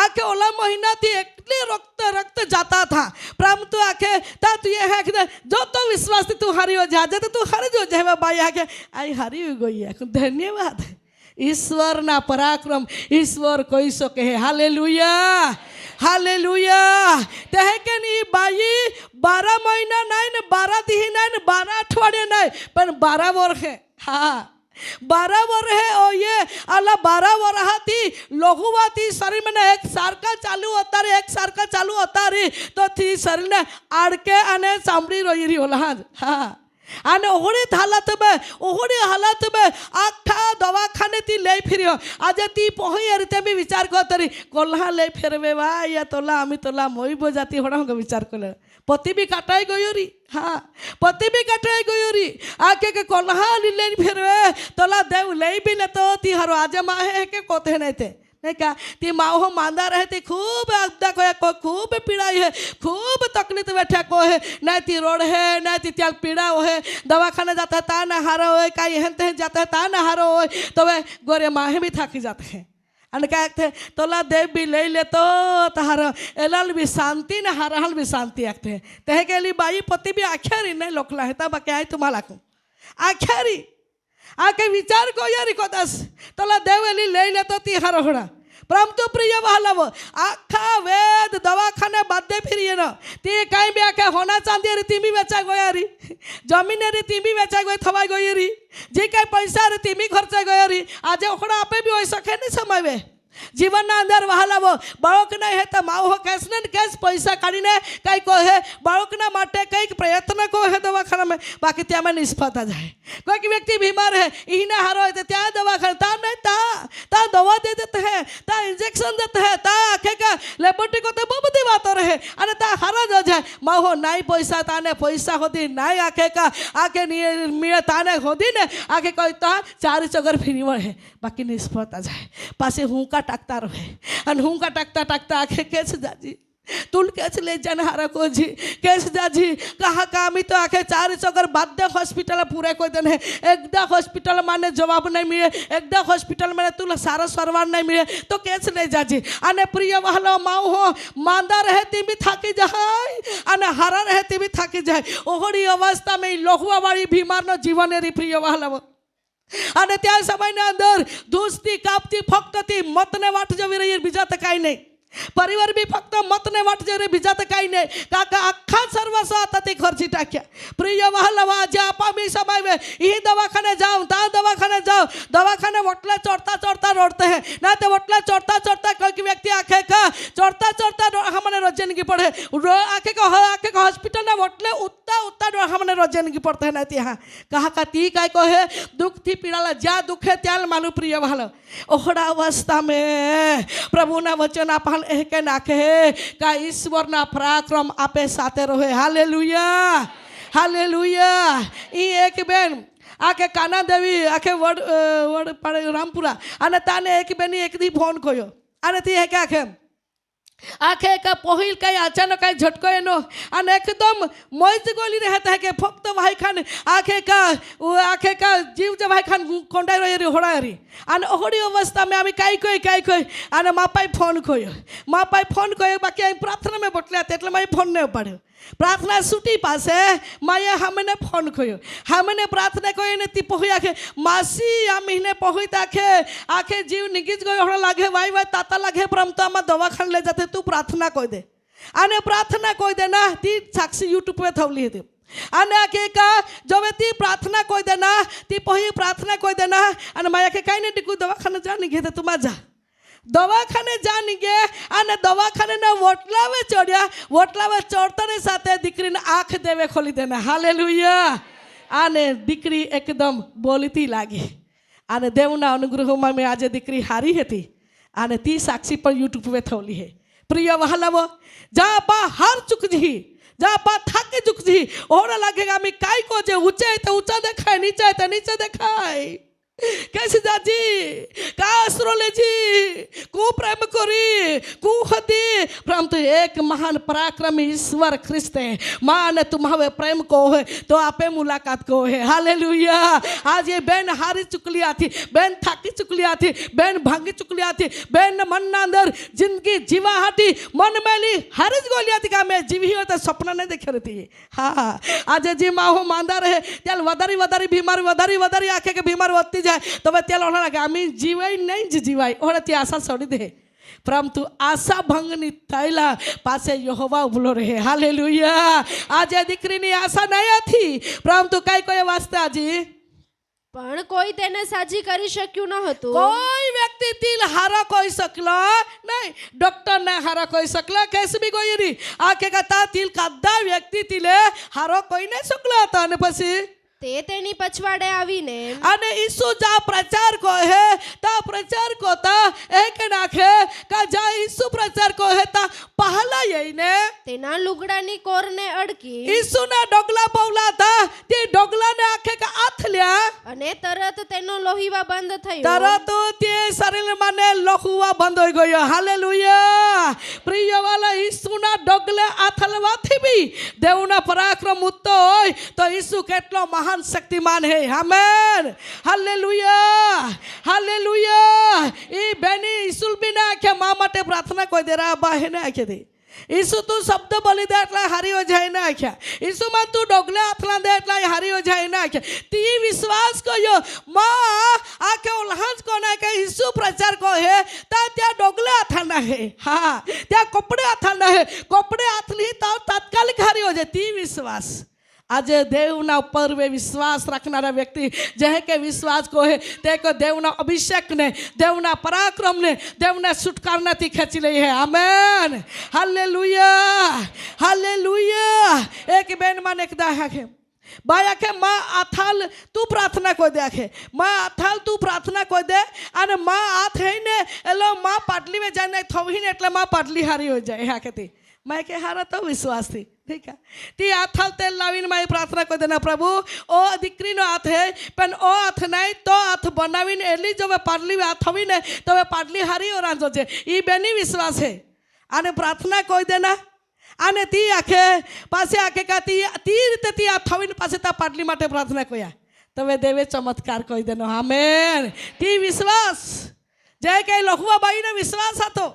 आखे ओला महीना थी एकले रक्त जाता था परंतु आखे ता तू ये है कि जो तो विश्वास तू हारी हो जा तो तू हारी जो जाए बाई आखे आई हारी हो गई है। धन्यवाद ईश्वर ना पराक्रम ईश्वर कोई सके है हालेलुया हालेलुया। तहे के नी बाई 12 महीना नहीं ने 12 दी नहीं 12 अठवाडिये नहीं पण 12 वर्ष है। हाँ 12 वर्ष है और ये अला 12 वर्ष थी लोहुआ थी शरीर में एक सारका चालू होता रे एक सारका चालू होता रे तो थी शरीर ने आड़के अने सामड़ी रोई रही होला। हाँ અને ઓહડી હાલત में આખા દવાખાને તી લઈ ફર્યો આજે તી પહોંચી રીતે બી વિચાર કરતરી કોલ્હા લઈ ફેરવે ભાઈ યા તોલા આમી તોલા મોઈબો જાતી હોડા હું વિચાર કરે પતિ બી કાટાઈ ગયો રી। हाँ पति भी कटाई गयो री आके के कोल्हा लई फेरवे तोला देव लई भी ले तो ती हरो आज माँ है के कोथे नहीं थे नहीं क्या ती माँ हो मांदा रहती खूब अब्दा को खूब पीड़ाई है खूब तकलीफ बैठा को है नहीं ती रोड है नहीं ती त्याल पीड़ा हो है दवाखाने जाता है ता ना हारो हो कहीं एहन तहन जाता है ता ना हारो हो तो वे गोरे माँ भी थकी जाते हैं અને क्या थे तोला देव भी ले ले तो तहार एलाल भी शांति ने हरहल भी शांति आखते हैं तहे के लिए बाई पति भी आख्यारी नहीं लोकला है तब क्या तुम्हाला को आख्यारी आके विचार को यारी को दस तोला देव एली ले ले तो ती हरहोड़ा परंतु प्रिय वाला वो आखा वेद दवाखाने बादे फिरिए ना ती कहीं भी आके होना चांदी री ती भी बेचा गया री जमीन री ती भी बेचा गई थवा गई री जे कई पैसा री ती भी खर्चा गया री आज ओखड़ा आपे भी हो सके नहीं समय में जीवन अंदर वहालावो बाळक नहीं है तो माओ कैस ने कैस पैसा काढ़ी ने कई को है बाळक ना माटे कई प्रयत्न को है दवाखाना में बाकी त्या में निष्फलता जाए कोई व्यक्ति बीमार है इने हारो है त्या दवाखाना ता नहीं ता दवा दे देते हैं ता इंजेक्शन देते हैं ता आखे का लेबोरेटरी को तो बहुत बात रहे अरे ता हारा जो जाए माओ नहीं पैसा ताने पैसा होती नहीं आखे का आके मिले ताने होती ने आके कोई ता 4 चगर फिरी है बाकी निष्फलता जाए पासे हूँ का टाकता रहे अन हूँ का टाकता आखे कैसे जाजी तुल कैसे ले जाने हारा को जी कैसे जाजी कहा कामी तो आखे 4 चगर बाध्य हॉस्पिटल पूरे कोई दिन है एकदा हॉस्पिटल माने जवाब नहीं मिले एकदा हॉस्पिटल माने तुला सारा सरवार नहीं मिले तो कैसे ले जाजी अने प्रिय वाला माऊ हो मांदा रहती भी थाकी जाए अने हारा रहती भी थाकी जाए ओहड़ी अवस्था में लोहुआ वाली बीमार नो जीवन री प्रिय वाला અને त्या સમયના અંદર દોસ્તી કાપતી ફક્ત મતને વાટ જવી રહી બીજા તો કાંઈ નહીં परिवार भी फक्त मतने वाट जे रे बीजा तो कहीं नहीं काका अख्खा सर्वस्व आता ते खर्ची टाक्या प्रिय वहालवा जे आपा मी समय में यही दवाखाने जाओ ता दवाखाने जाओ दवाखाने वटला चढ़ता रोडते हैं ना तो वटला चढ़ता कोई व्यक्ति आखे का चढ़ता हमारे रोजन की पड़े आखे का हॉस्पिटल ने वटले उतना जो हमने रोजन की पड़ते हैं ना हाँ कहा का ती काय को है दुख थी पीड़ा ज्या दुख है त्याल मानु प्रिय वाला ओहड़ा अवस्था में प्रभु ना वचन अपन एक नाखे का ईश्वर ना पराक्रम आपे साथे रहे हालेलुया हालेलुया ई एक बेन आके काना देवी आके वड रामपुरा અને તાને એક બેની એક દી ફોન કર્યો અને તી હે કે આખે का पहिल काही अचानक काही झटको येनो आणि एकदम मौज गोली रहता है कि फक्त भाई खान आखे का जीव जे भाई खान कोंडाई रे होडा रे आणि ओहडी अवस्था में आम्ही काय कोई आणि मापाई फोन कोयो बाकी आम्ही प्रार्थना में बटल्या એટલે મારી फोन नहीं उपाड्यो प्रार्थना सुटी पासे माया हमने फोन कोयो हमने प्रार्थना कोयो ने ती पोही आखे मासी आम्हीने पोही आखे जीव निगीच गयो होडा लागे वाई ताता लागे परंतु आम्हा दवाखान ले जाते तू प्रार्थना कोई दे आणि प्रार्थना कोई दे ना ती साक्षी यूट्यूब पे ठेवली होती आणि आखे का जब ती प्रार्थना कोई दे ना ती पोही प्रार्थना कोई दे ना आणि माया के काही नाही टिकू दवाखाना जा निघे तू माझा दवाखाने जा निघे અને દવાખાનેના વોટલાવે ચડતાની સાથે દીકરીને આંખ દેવે ખોલી દેને હાલેલુયા અને દીકરી એકદમ બોલતી લાગી અને દેવના અનુગ્રહમાં મેં આજે દીકરી હારી હતી અને તી સાક્ષી પણ યુટ્યુબ पे થવલી હે પ્રિય વહાલાવો જા પા હાર ચૂકજી જા પા થાકી ચૂકજી ઓડા लागेगा मी काय को जे ऊंचे आहे तर ऊंचा देखाय नीचे आहे तर नीचे देखाय कैसे जाजी का आश्रोले जी को प्रेम करी को हदी परंतु एक महान पराक्रमी ईश्वर ख्रिस्त है माँ ने तुम्हारे प्रेम को है तो आपे मुलाकात को है हालेलुया आज ये बहन हारी चुकली आती बहन थाकी चुकली आती बहन भांगी चुकली आती बहन मन ना अंदर जिंदगी जीवा हाटी मन मेली हारी गोली आती का मैं जीवी होता सपना नहीं देख रही थी हाँ आज जी माँ हो मांदा रहे त्याल वदारी बीमारी आखे के बीमार होती तो त्या लोना लागे आम्ही जीवाय नाही जीवाय ओढा ती आशा सोडी दे परंतु आशा भंगनी थैला पासे यहोवा उभलो रहे हालेलुया आज દીકરીની આશા નહીં હતી परंतु કઈ કોઈ વાસ્તા આજી પણ કોઈ તેને સાજી કરી શક્યું ન હતું કોઈ વ્યક્તિ તિલ હારા કોઈ શકલો નહીં ડોક્ટર ને હારા કોઈ શકલો કેસ બી કોઈ નહીં આખે કતા તિલ કાદા વ્યક્તિ તિલે હારો કોઈ નહીં શકલો હતો અને પછી તે તેની પછવાડે આવીને અને ઈસુ જા પ્રચાર કો હે તા પ્રચાર કો તા એક નાખે કા જા ઈસુ પ્રચાર કો હે તા પહલા યઈને તેના લુગડાની કોરને અડકી ઈસુના ડોગલા પવલા તા તે ડોગલાને આખે કા હાથ લ્યા અને તરત તેનો લોહીવા બંધ થયો તરત તે શરીર માને લોહુવા બંધ હોઈ ગયો હાલેલુયા પ્રિય વાલા ઈસુના ડોગલે આથલવાથી બી દેવના પરાક્રમ ઉત્તો હોય તો ઈસુ કેટલો મહાન शक्तिमान है आमेन हालेलुया हालेलुया ई बेनी ईसुल भी ना आखे माँ माटे प्रार्थना कोई दे रहा बा है ना आखे दे ईसु तू शब्द बोली दे એટલે હારી હો જાય ના આખ્યા ઈસુ માં તું ડોગલે હાથલા દે એટલે હારી હો જાય ના આખ્યા તી વિશ્વાસ કયો માં આકે ઓલહાજ કોના કે ઈસુ પ્રચાર કો હે તા त्या ડોગલે હાથના હે હા त्या કપડે હાથના હે કપડે હાથલી તો તાત્કાલિક હારી હો જાય તી વિશ્વાસ आज देवना पर वे विश्वास रखनारा व्यक्ति जह के विश्वास को है ते को देवना अभिषेक ने देवना पराक्रम ने देवना छुटकारा थी खेची ली है आमेन हालेलुया हालेलुया एक बेन मान एक दा है बाया के माँ आथाल तू प्रार्थना को दे आखे माँ आथाल तू प्रार्थना को दे અને माँ आथ है ने एलो माँ पाटली में जाने थोवी ने એટલે माँ पाटली हारी हो जाए हाँ कहती मैं के हारा तो विश्वास थी ठीक है ती आथल तेल लावीन माई प्रार्थना को देना प्रभु ओ દીકરીનો હાથ હે પણ ઓ હાથ નહીં તો હાથ બનાવીને એલી જો પાટલી હાથ હોવી ને તો પાટલી હારી ઓરાંજો છે ઈ બેની વિશ્વાસ હે આને प्रार्थना कोई देना આને તી આખે પાસે આખે કા તી રીતે તી હાથ હોવીને પાસે તા પાટલી માટે प्रार्थना કોયા તવે દેવે ચમત્કાર કોઈ દેનો આમેન તી વિશ્વાસ જય કે લખવા બાઈને વિશ્વાસ હતો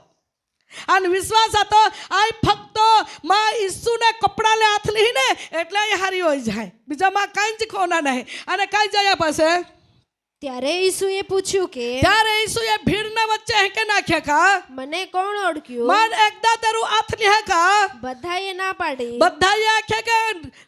અને વિશ્વાસ હતો આ ફક્ત માં ઈસુને કપડાને હાથ લઈને એટલે હારી હોઈ જાય બીજામાં કાંઈ જ ખોના નહીં અને કાંઈ જયા પાસે ત્યારે ઈસુએ પૂછ્યું કે ત્યારે ઈસુએ ભીડના વચ્ચે હે કે નાખ્યા કા મને કોણ ઓળખ્યું મન એકદા તારું હાથ લે કા બધાએ ના પાડી બધાએ આખે કે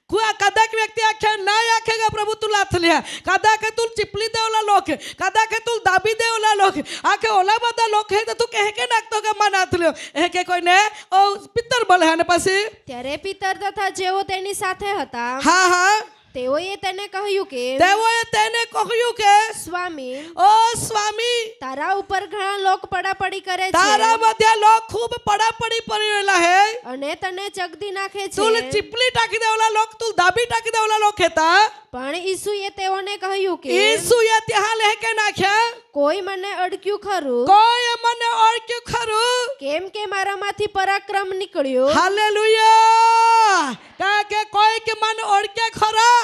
કુआ कदाक व्यक्ति आखे ना आखेगा प्रभु तू लाथ लिया कदा के तू चिपली दे ओला लोक कदा के तू दाबी दे ओला लोक आखे ओला बदा लोक है तो तू कहे के नाक तो के मन हाथ लियो है के कोई ने ओ पितर બોલે અને પછી ત્યારે પિતર તથા જેઓ તેની સાથે હતા હા હા તેઓએ તેને કહ્યું કે તેઓએ તેને કહ્યું કે સ્વામી ઓ સ્વામી તારા ઉપર ઘણા લોક પડાપડી કરે તારા છે મધ્ય લોક ખૂબ પડાપડી પડી રહેલા હે અને તને ચગદી નાખે તું છે ચીપલી ટાકી દેવલા લોક તું દાબી ટાકી દેવલા લોક હતા પણ ઈસુએ તેઓને કહ્યું કે ઈસુએ ત્યાં લેકે નાખ્યા કોઈ મને અડક્યું ખરું કોઈ મને ઓળખ્યું ખરું કેમ કે મારામાંથી પરાક્રમ નીકળ્યો હાલેલુયા કાકે કોઈ કે મને ઓળખ્યા ખરા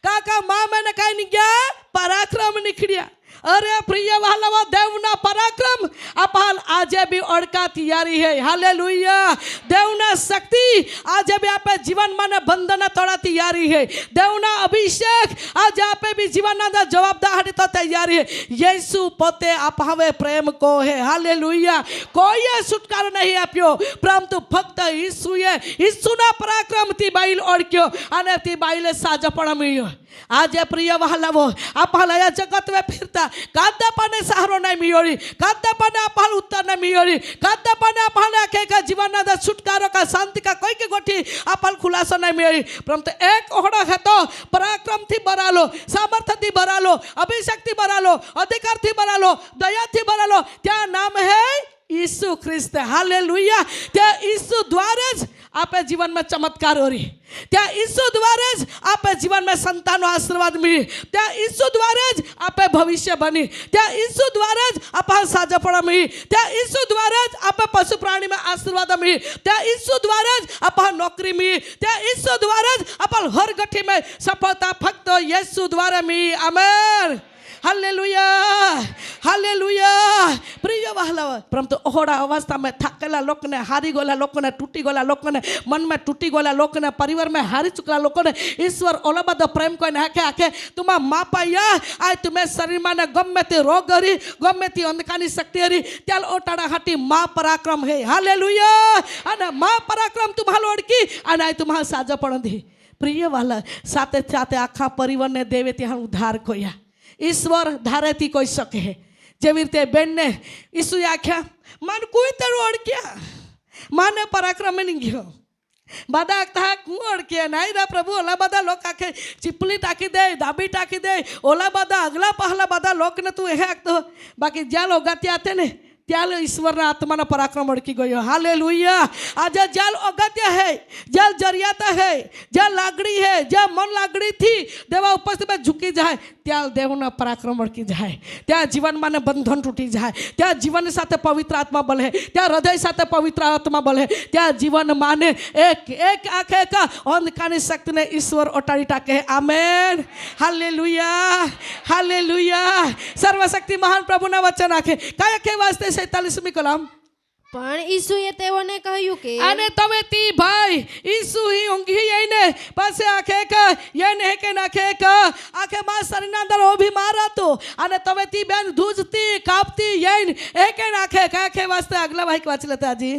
કાકા માં મને કઈ નહીં ગયા પરાક્રમ નીકળ્યા અરે પ્રિય વહાલાવા દેવના પરાક્રમ અપાલ આજે બી ઓળખા તૈયારી હે હાલેલુયા દેવના શક્તિ આજે બી આપે જીવનમાં ને બંધન તોડા તૈયારી હે દેવના અભિષેક આજે આપે બી જીવનના જવાબદારી તો તૈયારી હે યેસુ પોતે અપાવે પ્રેમ કો હે હાલેલુયા કોઈએ છુટકારો નહીં આપ્યો પરંતુ ફક્ત ઈસુના પરાક્રમથી બાઈલ ઓળખ્યો અને તે બાઈલે સાજપણ મળ્યો આજે પ્રિય વહાલાવો આપણા જગત में फिरता કાદાપાને સહારો નહીં મિયોરી કાદાપાને આપણ ઉત્તર નહીં મિયોરી કાદાપાને આપણ આખે કા જીવનના છુટકારો કા શાંતિ કા કોઈ કે ગોઠી આપણ ખુલાસો નહીં મિયોરી પરંતુ એક ઓહડો હતો પરાક્રમથી ભરાલો સામર્થ્યથી ભરાલો અભિષેકથી ભરાલો અધિકારથી ભરાલો દયાથી ભરાલો ત્યાં નામ હે ઈસુ ખ્રિસ્ત હાલેલુયા ત્યાં ઈસુ દ્વારા જ આપે જીવનમાં ચમત્કાર ઓરી ત્યાં ઈસુ દ્વારા જ આપે જીવનમાં સંતાનનો આશીર્વાદ મળી ત્યાં ઈસુ દ્વારા જ આપે ભવિષ્ય બની ત્યાં ઈસુ દ્વારા જ આપા સાજાપણા મળી ત્યાં ઈસુ દ્વારા જ આપે પશુ પ્રાણીમાં આશીર્વાદ મળી ત્યાં ઈસુ દ્વારા જ આપા નોકરી મળી ત્યાં ઈસુ દ્વારા જ આપા હર ગઠીમાં સફળતા ફક્ત યેસુ દ્વારા મળી આમેન હાલેલુયા હાલેલુયા પ્રિય વહાલાઓ પરંતુ ઓહડા અવસ્થામાં થાકેલા લોકોને હારી ગયેલા લોકોને તૂટી ગયેલા લોકોને મનમાં તૂટી ગયેલા લોકોને પરિવારમાં હારી ચૂકેલા લોકોને ઈશ્વર ઓલો બધો પ્રેમ કોઈને આખે આખે તુમા માપાયા આ તમે શરીરમાં ને ગમે તે રોગ હરી ગમે તે અંધકારની શક્તિ હરી ત્યાલ ઓટાડા હાટી મા પરાક્રમ હે હાલેલુયા અને મા પરાક્રમ તુમ્હાલો ઓળખી અને આ તુમ્હાલ સાજા પણ દી પ્રિય વહાલા સાથે સાથે આખા પરિવારને દેવે ત્યાં ઉદ્ધાર કોયા ઈશ્વર ધારેથી કોઈ શકે જેવી રીતે બેનને ઈસુએ આખ્યા મને કોઈ તારું ઓળખ્યા માને પરાક્રમ નહીં ગયો બધા તાક હું ઓળખ્યા નહીં રા પ્રભુ ઓલા બધા લોક આખે ચીપલી ટાંકી દે દાબી ટાંકી દે ઓલા બધા અગલા પહલા બધા લોકને તું એ આખતો બાકી જ્યાં લોગાત્યા હતા ને ત્યાં ઈશ્વરના આત્માનો પરાક્રમ ઓળખી ગયો હાલેલુયા આજે જ્યાં અગત્ય હે જ્યાં જરિયાતા હે જ્યાં લાગણી હે જ્યાં મન લાગણીથી દેવા ઉપસ્થિત ઝૂકી જાય ત્યાં દેવના પરાક્રમ ઓળખી જાય ત્યાં જીવનમાં બંધન તૂટી જાય ત્યાં જીવન સાથે પવિત્ર આત્મા બલે ત્યાં હૃદય સાથે પવિત્ર આત્મા બલે ત્યાં જીવન માને એક આખે એક અંધકારની શક્તિને ઈશ્વર ઓટાડી ટાકે આમેન હાલેલુયા હાલેલુયા સર્વશક્તિ મહાન પ્રભુના વચન આખે કયા કે વાસ્તે 47મી કલમ પણ ઈસુએ તેઓને કહ્યું કે અને તમે તી ભાઈ ઈસુ હી ઊંઘી આઈને પાસે આખે કે યને કે નાખે કે આખે માં શરીરના અંદર ઓ બીમાર હતો અને તમે તી બેન ધૂજતી કાપતી યન એકે નાખે કાખે વાસ્તે આગલા વાક્ય વાંચી લેતા આજી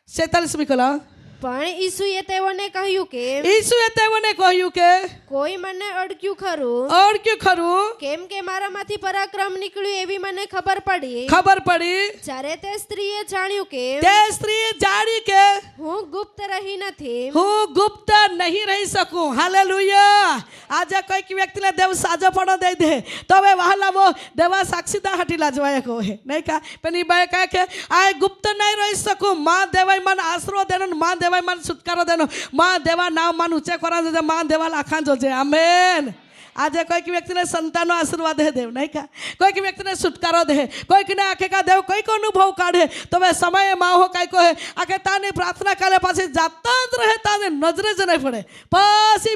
47મી કલમ પણ ઈસુએ તેઓને કહ્યું કે ઈસુએ તેઓને કહ્યું કે કોઈ મને અડક્યું ખરું કેમ કે મારામાંથી પરાક્રમ નીકળ્યું એવી મને ખબર પડી જ્યારે તે સ્ત્રીએ જાણ્યું કે હું ગુપ્ત રહી નથી હું ગુપ્ત નહીં રહી શકું હાલેલુયા આજે કોઈક વ્યક્તિને દેવ સાજાપણો દઈ દે તો હવે વહાલાવો દેવા સાક્ષીદાર હટી લાજવાય કહે નહીં કા પણ એ બાય કહે કે આ ગુપ્ત નહીં રહી શકું માં દેવાય મને આશરો દેનો માં દેવાય મને છુટકારો દેનો માં દેવા નામ મન ઊંચે કરા દે માં દેવા લાખા જોજે આમેન આજે કોઈક વ્યક્તિને સંતાનનો આશીર્વાદ દે દેવ નહીં કા કોઈક વ્યક્તિને છુટકારો દે કોઈકને આખે કા દેવ કોઈક અનુભવ કાઢે તો હવે સમયે માં હો કાંઈ કહે આખે તાની પ્રાર્થના કરે પાછી જાતા જ રહે તાને નજરે જ નહીં પડે પછી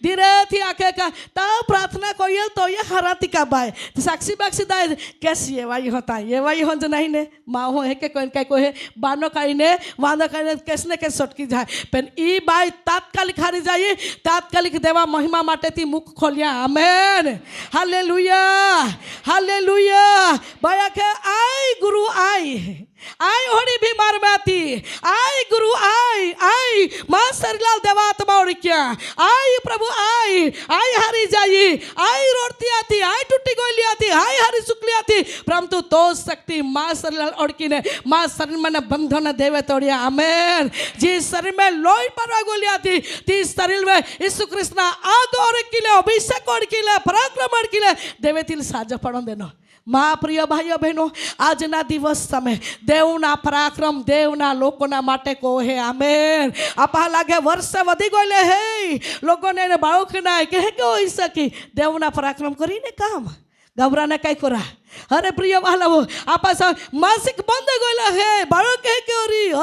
ધીરેથી આખે કા તા પ્રાર્થના કોઈએ તો એ હરાતી કા બાય સાક્ષી બાક્ષી દાય કેસી એવાઈ હો જ નહીં ને માં હો હે કે કોઈને કાંઈ કહે બાનો કાઢીને વાંધો કાઢીને કેસને કેસ છટકી જાય પણ એ બાય તાત્કાલિક હારી જાય તાત્કાલિક દેવા મહિમા માટેથી મુખ ખોલ્યા આમેન હાલેલુયા હાલેલુયા બાયા કે આય ગુરુ આય આય હોડી બીમારમાં હતી, આય ગુરુ આય માં સરીલાલ દેવા આત્મા ઓળખ્યા, આય પ્રભુ આય હારી જાય, આય રોડતી હતી, આય તૂટી ગયેલી હતી, આય હારી ચૂકલી હતી, પરંતુ તો શક્તિ માં સરીલાલ ઓળખીને માં શરીરમાં બંધોને દેવે તોડ્યા. આમેન. જે શરીર में लोई परवा गोली आती ती शरीर में यीशु कृष्ण आग ओढ़की ले, अभिषेक ओढ़की ले, पराक्रम ओढ़की ले, देवे तिल साजा पड़ो देनो. મા પ્રિય ભાઈઓ બહેનો, આજના દિવસ તમે દેવના પરાક્રમ દેવના લોકોના માટે કહો હે. આમેન. આપા લાગે વર્ષે વધી ગયેલે હે લોકોને એને બાળક ના કે હોઈ શકી દેવના પરાક્રમ કરીને કામ ગભરાને કઈ કરા. અરે પ્રિય વાલાઓ, આપા માસિક બંધ ગયેલા હે બાળક કે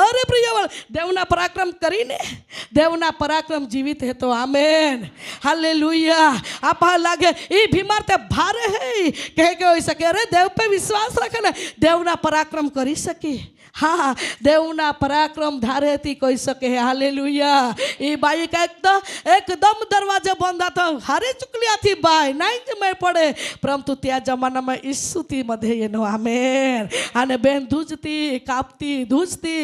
અરે પ્રિય વાલા, દેવના પરાક્રમ કરીને દેવના પરાક્રમ જીવિત હે તો. આમેન. હાલેલુયા. આપા લાગે એ બીમાર તે ભારે હે કે હોઈ શકે. અરે દેવ पे વિશ્વાસ રાખે ને દેવના પરાક્રમ કરી શકે. હા, દેવના પરાક્રમ ધારેથી કહી શકે. હાલેલુયા. એ બાઈ એકદમ દરવાજો બંધ હતો, હારે ચૂકલિયાથી બાઈ નહીં જ મેં પડે, પરંતુ ત્યાં જમાનામાં ઈસુથી મધે એનો. આમેન. અને બેન ધૂજતી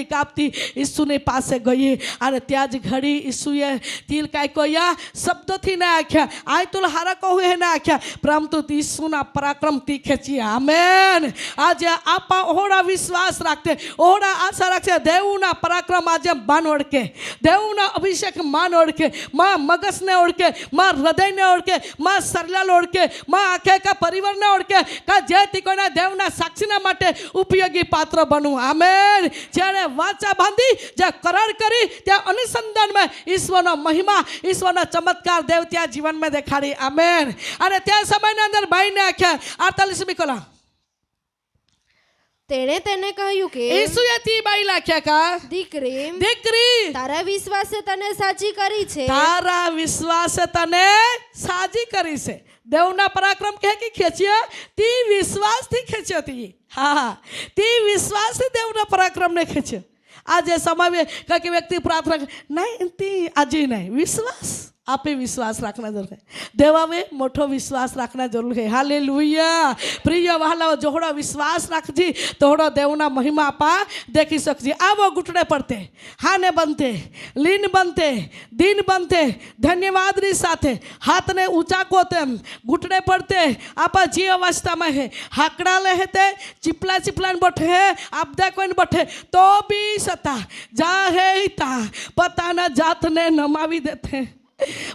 કાપતી ઈસુની પાસે ગઈ અને ત્યાં જ ઘડી ઈસુએ તિલ કાંઈ કહ્યા શબ્દોથી ના આખ્યા, આય તુલ હારા કહું હે ના આખ્યા, પરંતુ ઈસુના પરાક્રમથી ખેંચી. આમેન. આજે આપા ઓહડા વિશ્વાસ રાખતે, ઓહડા આશા રાખશે. દેવના પરાક્રમ આજે માન ઓળખે, દેવના અભિષેક માન ઓળખે, માં મગજને ઓળખે, માં હૃદયને ઓળખે, માં સરલાલ ઓળખે, માં આખે પરિવારને ઓળખે કે જેથી કોઈના દેવના સાક્ષીના માટે ઉપયોગી પાત્ર બનવું. આમેન. જ્યારે વાચા બાંધી જે કરાર કરી ત્યાં અનુસંધાનમાં ઈશ્વરનો મહિમા ઈશ્વરનો ચમત્કાર દેવ ત્યાં જીવનમાં દેખાડી. આમેન. અને ત્યાં સમયની અંદર બાઈને આખ્યા 48મી કલમ તેને કહ્યું કે ઈસુએ તી બાઈ લાખ્યા કા દીકરી તારા વિશ્વાસે તને સાજી કરી છે, તારા વિશ્વાસે તને સાજી કરી છે. દેવના પરાક્રમ કે ખેંચ્યા તી વિશ્વાસથી ખેંચ્યો તી. હા, તી વિશ્વાસથી દેવના પરાક્રમને ખેંચ્યો. આજે સમય કઈ વ્યક્તિ પ્રાર્થના નહીં તી આજે નહીં, વિશ્વાસ आपे विश्वास रखना जरूर है. देवा में मोटो विश्वास रखना जरूर है. हालेलुया. प्रिय वाला जोड़ा विश्वास रखजी तोड़ो देवना महिमा आपा देखी सकजी. आवो घुटने पड़ते, हाने बनते, लीन बनते, दिन बनते, धन्यवाद री साथे हाथ ने ऊंचा कोते घुटने पड़ते. आपा जी अवस्था में है हाकड़ा लेते चिपला बैठे है आपदा कोई बैठे तो भी सता जा है पता न जात ने नमावी देते,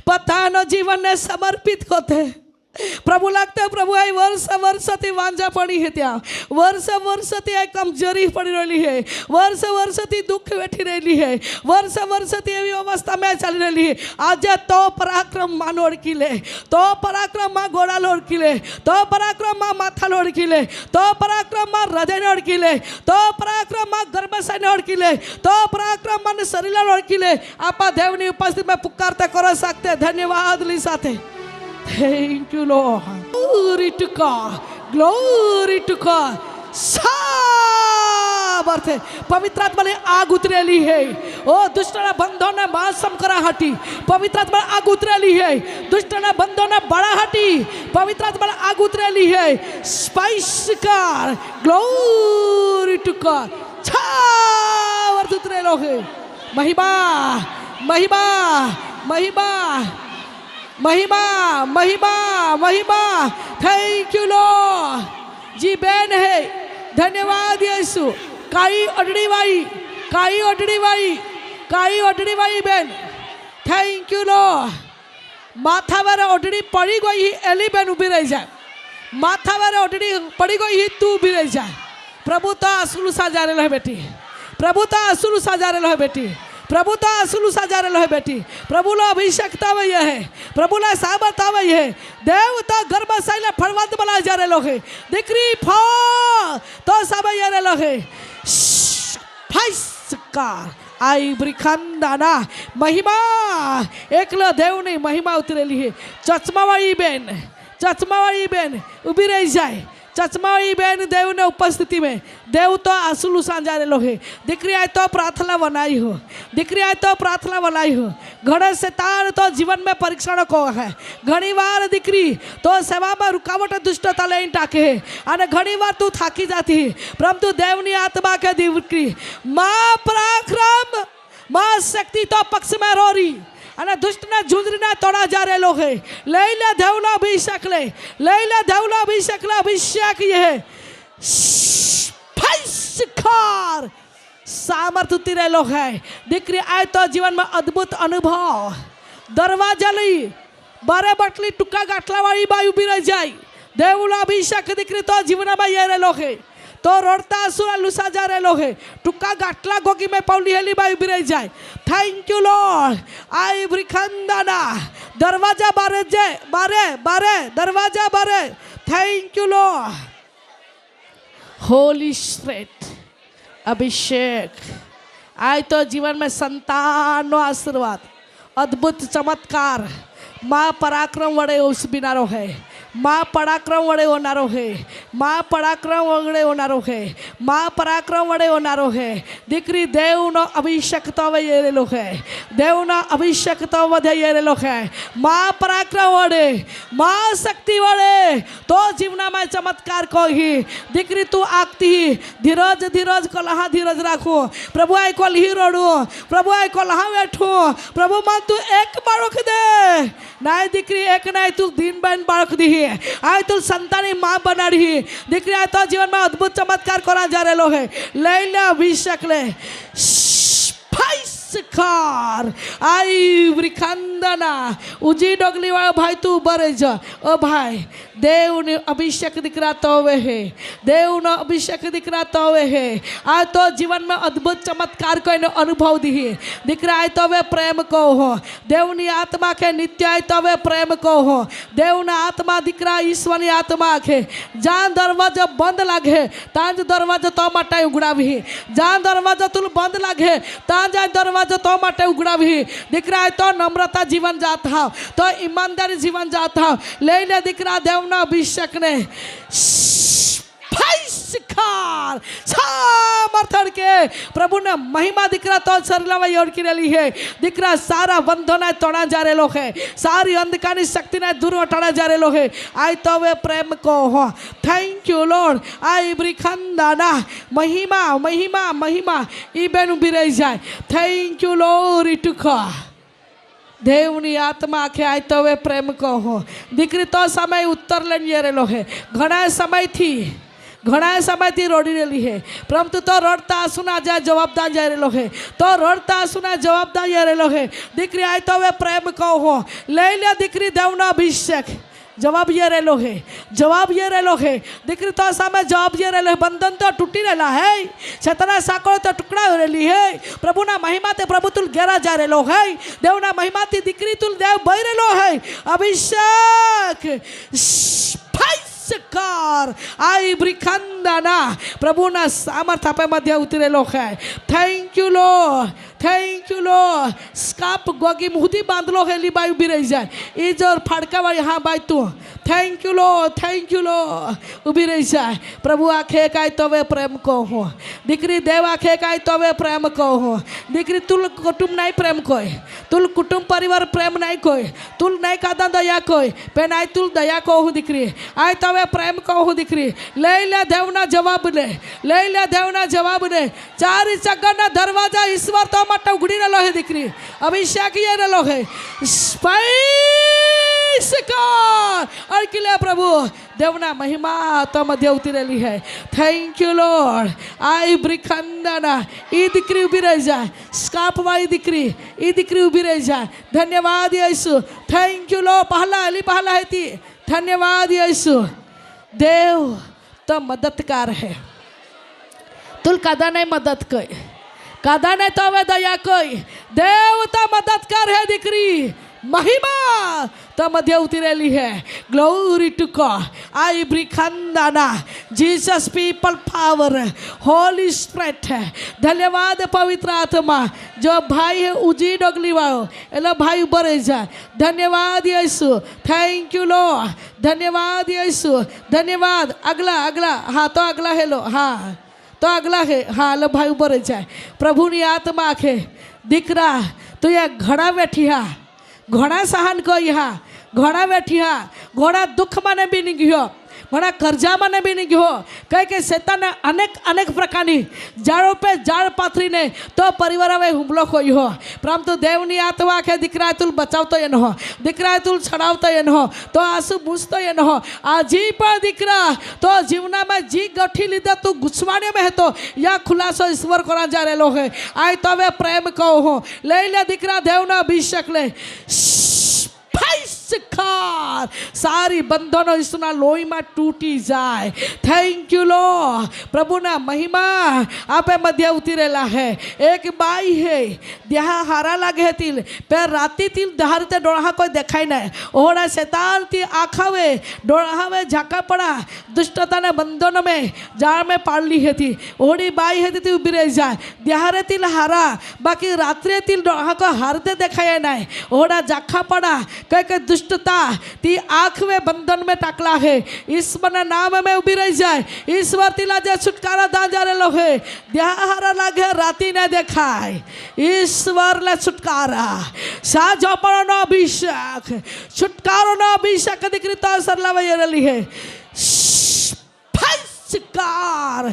પોતાનો જીવનને સમર્પિત કરતે. પ્રભુ લાગતે પ્રભુ આ વર્ષથી વાંજા પડી છે, ત્યાં વર્ષથી આ કમજોરી પડી રહેલી છે, વર્ષથી દુઃખ વેઠી રહેલી છે, વર્ષથી એવી અવસ્થામાં ચાલી રહેલી છે. આજે તો પરાક્રમમાં ઓળખી લે, તો પરાક્રમમાં ઘોડા ઓળખી લે, તો પરાક્રમમાં માથા ઓળખી લે, તો પરાક્રમમાં હૃદયને ઓળખી લે, તો પરાક્રમમાં ગર્ભાશયને ઓળખી લે, તો પરાક્રમમાં શરીરને ઓળખી લે. આપા દેવની ઉપસ્થિતિમાં પુકારતા કરો શકતે. ધન્યવાદ લી સાથે. Thank you, Lord. Glory to God. Glory to God. સાબરથે પવિત્ર આત્માની આગ ઉતરેલી હે. ઓ દુષ્ટના બંધોને માસમ કરાહટી પવિત્ર આત્માની આગ ઉતરેલી હે. દુષ્ટના બંધોને બળાહટી પવિત્ર આત્માની આગ ઉતરેલી હે. સ્પાઇસકાર ગ્લોરી ટુ ગોડ. છાવર ઉતરેલો હે. મહિમા મહિમા મહિમા महिमा महिमा महिमा. Thank you Lord. जी बहन है धन्यवाद यीशु. काई ओढ़ड़ी वाई बहन थैंक यू लॉर्ड. माथा वाले ओढ़ड़ी पड़ी गई ही एली बहन उभी रही जाए. माथा वाले ओढ़ड़ी पड़ी गई ही तू उभी रही जाए. प्रभु तो असुलू साजा रहे है बेटी, प्रभु तो असुलू साजा रहे है बेटी, प्रभु तो असुलू साजा रहे है बेटी. प्रभु लो अभिषेकता वही है, प्रभु ला साबरता वही है. देव तो गर्भाशय फड़वंत बना जा रहे है. दीकरी फो तो सब ये रहे है. आई ब्रिखंदाना महिमा एकला देव नहीं महिमा उतरेली है. चश्मा वाली बेन उभी रही जाए. ચચમાળી બેન દેવને ઉપસ્થિતિ में देव तो आंसू सांजारेलो है दीकरी आए तो प्रार्थना बनाई हो दीकरी आए तो प्रार्थना बनाई हो घणे शैतान तो जीवन में परीक्षण को है घनी वार दीकरी तो सेवा में रुकावट दुष्टता लઈને टाके है અને ઘણી વાર તું થાકી જાતી परंतु देवनी आत्मा के दीकरी मां पराक्रम मां शक्ति तो पक्ष में रोरी અને દુષ્ટને ઝુંઝરીને તોડા जा રહેલો है લઈ લે દેવનો અભિષેક લઈ લે દેવનો અભિષેક ये फैसखार सामर्थ उतरी रहेलो है दीकरी आए तो जीवन में अद्भुत अनुभव दरवाजा लई बारे बटली टुका गाटला वाली बाई उभी रही जाए देवनो अभिषेक दीकरी तो जीवन में ये रहेलो है तो रोडता असुरा लुसा जा रहेलो है टुका गाटला गोगी में पौली हेली बाई उभी रही जाए थैंक यू लॉर्ड आई ब्रिखंदाना दरवाजा बारे जे बारे बारे दरवाजा बारे thank you lord holy spirit अभिषेक आए तो जीवन में संतान नो आशीर्वाद अद्भुत चमत्कार माँ पराक्रम वड़े उस बिनारो है माँ पराक्रम वड़े होनारो है माँ पराक्रम वड़े होनारो है माँ पराक्रम वड़े होनारो है दीकरी देवनो अभिषेक तो ये रेलो है देवनो अभिषेक तो वधे ये रेलो है माँ पराक्रम वड़े माँ शक्ति वड़े तो जीवना में चमत्कार को ही दीकरी तू आगती धीरज धीरज कलहा धीरज राखो प्रभु आई को ही रोडू प्रभु आई को लहा बैठू प्रभु मन तू एक बाड़क दे नाय दीकरी एक नाय तू दिन बन बाड़क दी आए तो संतानी माँ बना रही दीकरी आए तो जीवन में अद्भुत चमत्कार करा जा रहे है ले ले अभिषेक ले फैसखार आई ब्रिखंदना उजी डोगली वाला भाई तू बरे जा ओ भाई देव ने अभिषेक दिखरा तो वे है देव ने अभिषेक दिखरा तो वे है आए तो जीवन में अद्भुत चमत्कार को इन्हें अनुभव दी दिखरा आए तो वे प्रेम को हो देवनी आत्मा के नित्य आए तो वे प्रेम को हो देवना आत्मा दिखरा ईश्वरी आत्मा के जान दरवाजा बंद लागे तांज दरवाजा तो माटे उगड़ावी जान दरवाजा तुल बंद लागे तांज दरवाजा तो माटे उगड़ावी दिखरा आए तो नम्रता जीवन जाता तो ईमानदारी जीवन जाता ले ले दिखरा देव अभिषेक ने फैसखार सामर्थन के प्रभु ने महिमा दिखरा तो सरलवा योर की रही है दिखरा सारा बंधन ने तोड़ा जा रहे है सारी अंधकार शक्ति ने दूर हटाना जा रहे है आई तो वे प्रेम को हो थैंक यू लॉर्ड आई ब्रिखंदाना महिमा महिमा महिमा ई बेन उभी रही जाए थैंक यू लॉर्ड इटुका देवनी आत्मा आखे आए तो वे प्रेम को हो दीकरी तो समय उत्तर लेने रेलो है घना समय थी रोड़ी रेली है परंतु तो रोडता सुना जाए जवाबदार जा रेलो है तो रोडता सुना जवाबदार जा रेलो है दीकरी आए तो वे प्रेम को हो ले ले दीकरी देवना अभिषेक जवाब ये रेलो है दीकरी तो सामे जवाब ये रेलो है बंधन तो टूटी रेला है छतना साकड़ो तो टुकड़ा हो रेली है प्रभु ना महिमा ते प्रभु तुल घेरा जा रेलो है देव ना महिमा ती दीकरी तुल देव बई रेलो है अभिषेक फैसखार आई ब्रिखंदाना प्रभु ना सामर्थ आपे मध्य उतरेलो है थैंक यू लो स्काप गोगी मुहदी बांधलो है ली बाई उभी रही जाए ये जो फाड़का वाली हाँ बाई तू थैंक यू लो उभी रही जाए प्रभु आखे काय तो वे प्रेम को हो दीकरी देव आखे काय तो वे प्रेम को हो दीकरी तुल कुटुंब नहीं प्रेम कोई तुल कुटुंब परिवार प्रेम नहीं कोई तुल नहीं कादा दया कोई पे नहीं तुल दया को हो दीकरी आए तो वे प्रेम को हो दीकरी ले ले देवना जवाब दे चार चक्कर दरवाजा ईश्वर तो मट उगड़ी रहो है दीकरी अभिषेक ये रहो है और किले प्रभु देवना महिमा तो मध्य उतरेली है थैंक यू लॉर्ड आई ब्रिखंदाना ई दीकरी उभी रह जाए स्काप वाली दीकरी ई दीकरी उभी रह जाए धन्यवाद यीशु थैंक यू लॉर्ड पहला है ती धन्यवाद यीशु देव तो मददगार है तुल कदा नहीं मदद कोई कदा नहीं तो वे दया कोई देव तो मददगार है दीकरी મહિમા તો મધ્ય ઉતરેલી હે. Glory to God. આઈ બ્રિખાંદાના Jesus people power holy spirit. ધન્યવાદ પવિત્ર આત્મા. જો ભાઈ હે ઉજી ડગલી વાળો એટલે ભાઈ ઉભો રહી જાય. ધન્યવાદ યેસુ. Thank you lord. ધન્યવાદ યેસુ. ધન્યવાદ. અગલા હા તો અગલા હેલો હા તો અગલા હે હા એટલે ભાઈ ઉભો રહી જાય. પ્રભુની આત્મા આખે દીકરા તું યા ઘણા બેઠી હા ઘણા સહન કરી હા ઘણા બેઠી હા ઘણા દુઃખ મને બી નહીં ગયો ઘણા કર્જા મને બી નહીં ગયો કઈ કે શેતાને અનેક પ્રકારની જાળો પે જાળ પાથરીને તો પરિવાર હવે હુમલો કર્યો પરંતુ દેવની આત્મા આખે દીકરા તું બચાવતો એનો દીકરા તું છડાવતો એનો તો આંસુ બૂઝતો એનો આજી પણ દીકરા તો જીવનામાં જી ગઠી લીધા તું ગુસ્વાણીમાં હતો યા ખુલાસો ઈશ્વર કોરા જા રહેલો હે આય તો હવે પ્રેમ કહો હો લઈ લે દીકરા દેવનો અભિષેક લે સારી બંધનો ઈસુના લોહીમાં તૂટી જાય. થેન્ક યુ લો. પ્રભુના મહિમા આપે મધ્ય ઉતરેલા હે. એક બાઈ હે દેહા હારા લાગે હતી પે રાતીથી ધારતે ડોળા કોઈ દેખાય નહીં ઓહડા શેતાનથી આખાવે ડોળાવે ઝાકા પડા દુષ્ટતાને બંધનો મેં જાળ મેં પાડલી હતી ઓહડી બાઈ હતી તે ઊભી રહી જાય દેહારેથી હારા બાકી રાત્રેથી ડોળા કોઈ હારતે દેખાય નહીં ઓહડા ઝાખા પડા कह दुष्टता ती आँख में बंधन में टाकला है ईश्वर ना नाम में उभी रही जाए ईश्वर तिला जे छुटकारा दा जा रेलो है देहारा लागे राती ने देखाय ईश्वर ले छुटकारा साजोपणो नो अभिषेक छुटकारो नो अभिषेक दीकरी तो असर लावे रेली है शिकार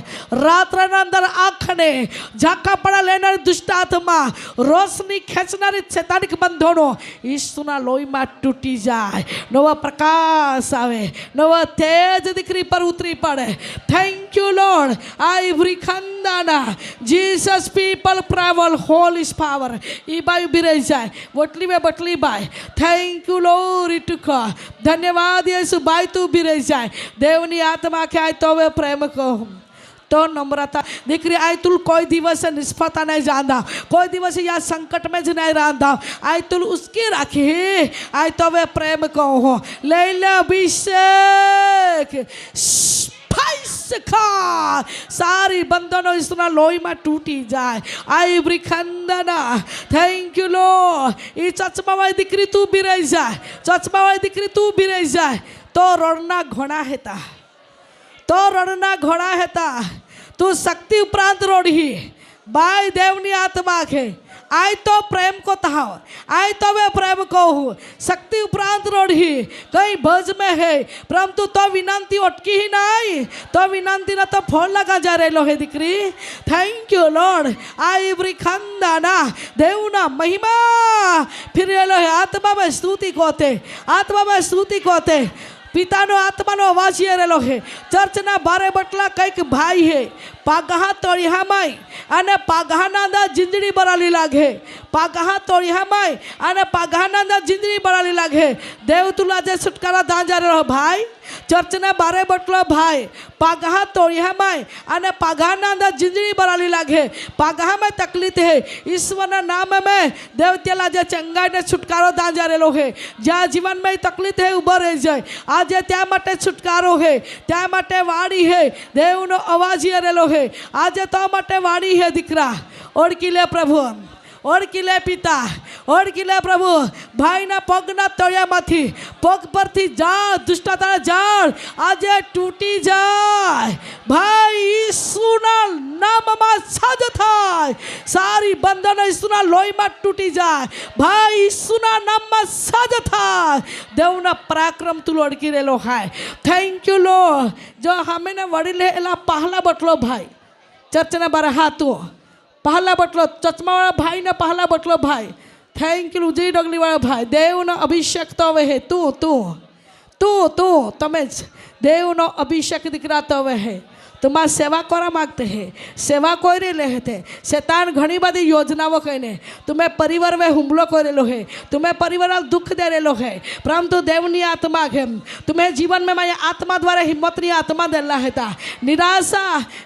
रात्રના અંદર આંખને ઝાંકા પડા લેનારી દુષ્ટ આત્મા રોશની ખેંચનારી શૈતાનિક બંધનો ઈસુના લોહીમાં તૂટી જાય નવો પ્રકાશ આવે નવો તેજ દીકરી પર ઉતરી પડે thank you Lord I every ખાનદાના Jesus people travel holy power ઈ બાઈ ઉભી રહી જાય બોટલી में બટલી બાઈ thank you Lord to God ધન્યવાદ યેસુ બાઈ તું ઉભી રહી જાય દેવની આત્મા કે આય તો હવે प्रेम કહો तो नम्रता दीकरी आय तुल कोई दिवस निष्फलता नहीं जानता कोई दिवस या संकट में नहीं रहता आय तुल उसकी राखी आय तो वे प्रेम कहो ले ले अभिषेक सारी बंधनों इसना लोई में टूटी जाए आई ब्रिखंदना थैंक यू लो ये चचमा वाली दीकरी तू भी रह जाए चचमा वाली दीकरी तू भी रह जाए तो रोना घोड़ा हेता तो रडना घोड़ा हेता तू शक्ति उपरांत रोड़ी बाय देवनी आत्मा के आय तो प्रेम को तहाव आय तो वे प्रेम को हूँ शक्ति उपरांत रोड़ी कहीं भज में है परंतु तो विनंती अटकी ही नहीं तो विनंती ना तो फोन लगा जा रहे लो है दीकरी थैंक यू लॉर्ड आई ब्रिखंदाना देवना महिमा फिर ये लो है आत्मा में स्तुति कोते पितानो आत्मानो अवाज ये रेलो है चर्चना बारे बटला कईक भाई है पागहा तोड़िया माई अने पागहा नांदा जिंदड़ी बराली लागे पागहा तोड़िया माई अने पागहा नांदा जिंदड़ी बराली लागे देव तुला जे छुटकारा दान जा रहो भाई चर्चना बारे बटलो भाई पागहा तोड़िया माई अने पागहा नांदा जिंदड़ी बराली लागे पागहा में तकलीफ है ईश्वर ना नाम में देव तेला जे चंगाई ने छुटकारो दान जा रेलो है ज्या जीवन में तकलीफ है उभो रही जाए आज त्या माटे छुटकारो है त्या माटे वाड़ी है देवनो अवाज ये रेलो है आज तो माटे वाड़ी है दीकरा ओळखी ले प्रभु ओळखी ले पिता ओळखी ले प्रभु भाई ना पगना तळियामांथी पग परथी जाळ दुष्टताना जाळ आज तूटी जाय भाई ईसुना नाममां साज थाय सारी बंधन ईसुना लोहीमां तूटी जाय भाई ईसुना नाममां साज थाय देवना पराक्रम तू ओळखी रेलो हाय थैंक यू लॉर्ड जो हमेने वडी लेला पहला बटलो भाई चर्चना बारे हाथो पहला बटलो चश्मा वाला भाई ने पहला बटलो भाई थैंक यू उजई डगली वाला भाई देवनो अभिषेक तो है तू तू तू तू तमें देवनो अभिषेक दीकरा तो है તમારી સેવા કરવા માગતે હે, સેવા કરી રહે હે, શેતાન ઘણી બધી યોજનાઓ કહીને તમે પરિવાર में હુમલો કરેલો હે, તમે પરિવાર દુઃખ દે રહેલો હે, પરંતુ દેવની આત્મા કે तुम्हें जीवन में मैं आत्मा द्वारा हिम्मत नहीं आत्मा देला है था निराशा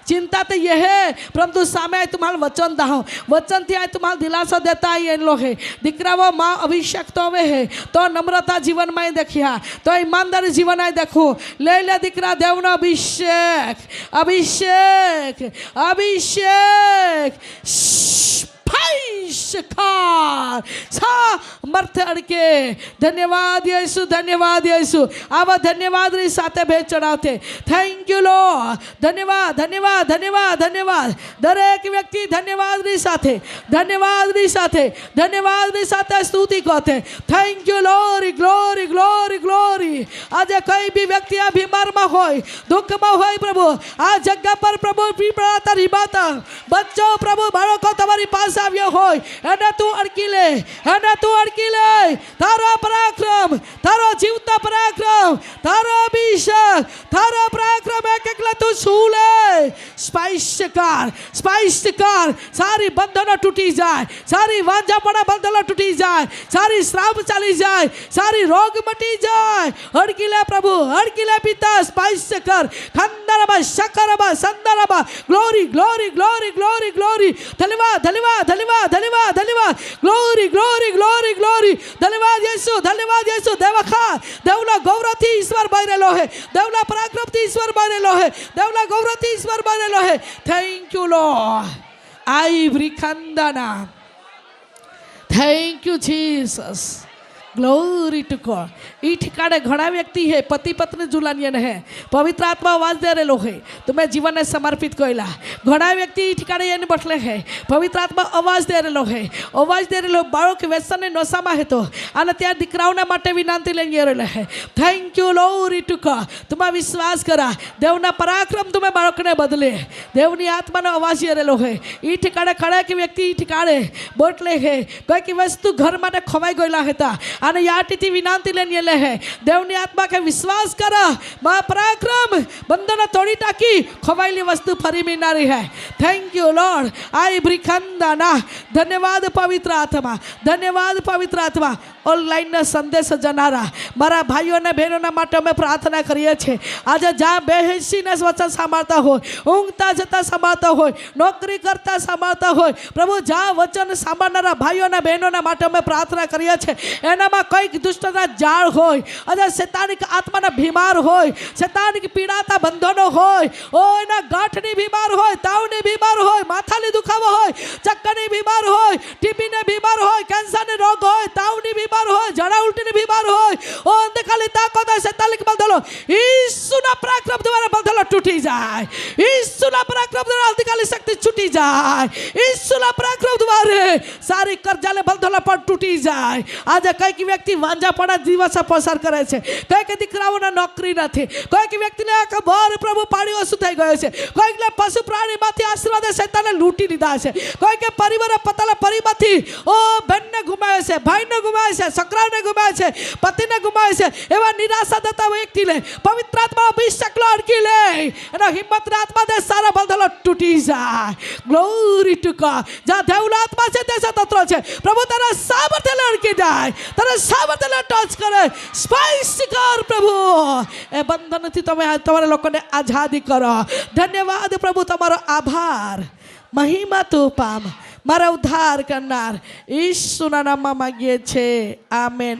चिंता तो यह है, परंतु सामे तुम्हारा वचन दाहो वचन थी आए तुम्हारा दिलासा देता है इन लोग है दिकरा वो माँ अभिषेक तो वे है तो नम्रता जीवन में देखिया तो ईमानदारी जीवन में देखो ले ले दिकरा देवना अभिषेक अभिषेक अभिषेक सामर्थ्य अड़के धन्यवाद यीशु आवा धन्यवाद री साथे भेज चढ़ाते थैंक यू लॉर्ड धन्यवाद धन्यवाद धन्यवाद धन्यवाद दरेक व्यक्ति धन्यवाद री साथे स्तुति कहते thank you glory glory glory glory आज कई भी व्यक्ति आ बीमार में होय दुख में होय प्रभु आ जगह पर प्रभु पीपळाता रिबाता बच्चों प्रभु बाळको તમારી પાસે આવ્યો હોય એને તું અડકી લે તારો પરાક્રમ તારો જીવતા પરાક્રમ તારો અભિષેક તારો પરાક્રમ એક એકલા તું છું લે સ્પાઇસ કર સારી બંધનો તૂટી જાય સારી વાંઝાપણા બંધનો તૂટી જાય સારી શ્રાપ ચાલી જાય સારી રોગ મટી જાય અડકી લે પ્રભુ અડકી લે પિતા સ્પાઇસ કર ખંદરબા શકરબા સંદરબા glory glory glory glory glory ધન્યવાદ धन्यवाद धन्यवाद धन्यवाद धन्यवाद ग्लोरी ग्लोरी ग्लोरी ग्लोरी धन्यवाद यीशु देवखा देवला गौरव थी ईश्वर बनेलो है देवला पराक्रम थी ईश्वर बनेलो है देवला गौरव थी ईश्वर बनेलो है थैंक यू लॉर्ड आई ब्रिखंदना thank you Jesus glory to God ई ठिकाने घना व्यक्ति है पति पत्नी जुलानियन है पवित्र आत्मा आवाज दे रहे लोग है तुम्हें जीवन ने समर्पित कइला घना व्यक्ति ई ठिकाने ये बसले है पवित्र आत्मा आवाज दे रहे लोग है आवाज दे रहे लोग बाळो के व्यसन ने नशामा है तो आने त्या દીકરાઓના માટે વિનંતી લઈને રહેલા है thank you glory to God तुम्हें विश्वास करा देवना पराक्रम तुम्हें बाळकने बदले देवनी आत्माનો अवाज ये रहेलो है ई ठिकाने खड़ा के व्यक्ति ई ठिकाने बोटले है कोई की वस्तु घर माटे खवाई गયેલા હતા અને યાટીથી વિનંતી લઈને લે है देवनी आत्मा के विश्वास करा मां पराक्रम बंधन तोड़ी टाकी खवाईली वस्तु फरी मिलनारी है थैंक यू लॉर्ड आई ब्रिखंदना धन्यवाद पवित्र आत्मा ऑनलाइन संदेश जनारा मारा भाईओ ने बहनों माटे अमे प्रार्थना करीए छे आज ज्यां बेसीने वचन सांभळता होय ऊँघता जता सांभळता होय नौकरी करता सांभळता होय प्रभु ज्यां वचन सांभळनारा भाईओ ने बहनों माटे अमे प्रार्थना करीए छे एनामां कईक दुष्टना जाळ होय अने शैतानिक आत्माना बीमार होय शैतानिक पीड़ाता बंधनो होय ओ एना गांठनी बीमार होय तावनी बीमार होय माथानी दुखावो होय चक्करनी बीमार होय टीबी ने बीमार होय कैंसर ने रोग होय तावनी बीमार होय जड़ा उल्टी ने बीमार होय ओ अंधकाली ताकत शैतानिक बंधनो यीशुना पराक्रम द्वारा बंधनो टूटी जाए यीशुना पराक्रम द्वारा अंधकाली शक्ति छूटी जाए यीशुना पराक्रम द्वारा सारी कर्जाले बंधनो पर टूटी जाए आज कई व्यक्ति वांझापणा दिवस पसार करे छे कई દીકરાઓને નોકરી નથી કોઈ વ્યક્તિને ખબર પ્રભુ પાણી ઓછું થઈ ગયો છે કોઈકને પશુ પ્રાણીમાંથી આશીર્વાદ શૈતાને લૂંટી લીધા છે કોઈ કે પરિવાર પતલા પરિમાંથી ઓ બહેનને ગુમાવે છે ભાઈને ગુમાવે છે છોકરાને ગુમાવે છે પતિને ગુમાવે છે એવા નિરાશા દેતા વ્યક્તિને પવિત્ર આત્મા અભિષેક અડકી લે એનો હિંમતના આત્મા દે સારા બંધનો તૂટી જાય ગ્લોરી ટુ ગોડ જ્યાં દેવનો આત્મા છે તે સ્વતંત્ર છે પ્રભુ તારા સામર્થ્યને અડકી જાય તારા સામર્થ્યને ટચ કરે સ્પાઇસ કર प्रभु ए बंधन थी तमे तमारे लोगों ने आजादी करो धन्यवाद प्रभु तमारो आभार महिमा तो पाम मारा उद्धार करनार यीशुना नाम मांगीए छे आमेन।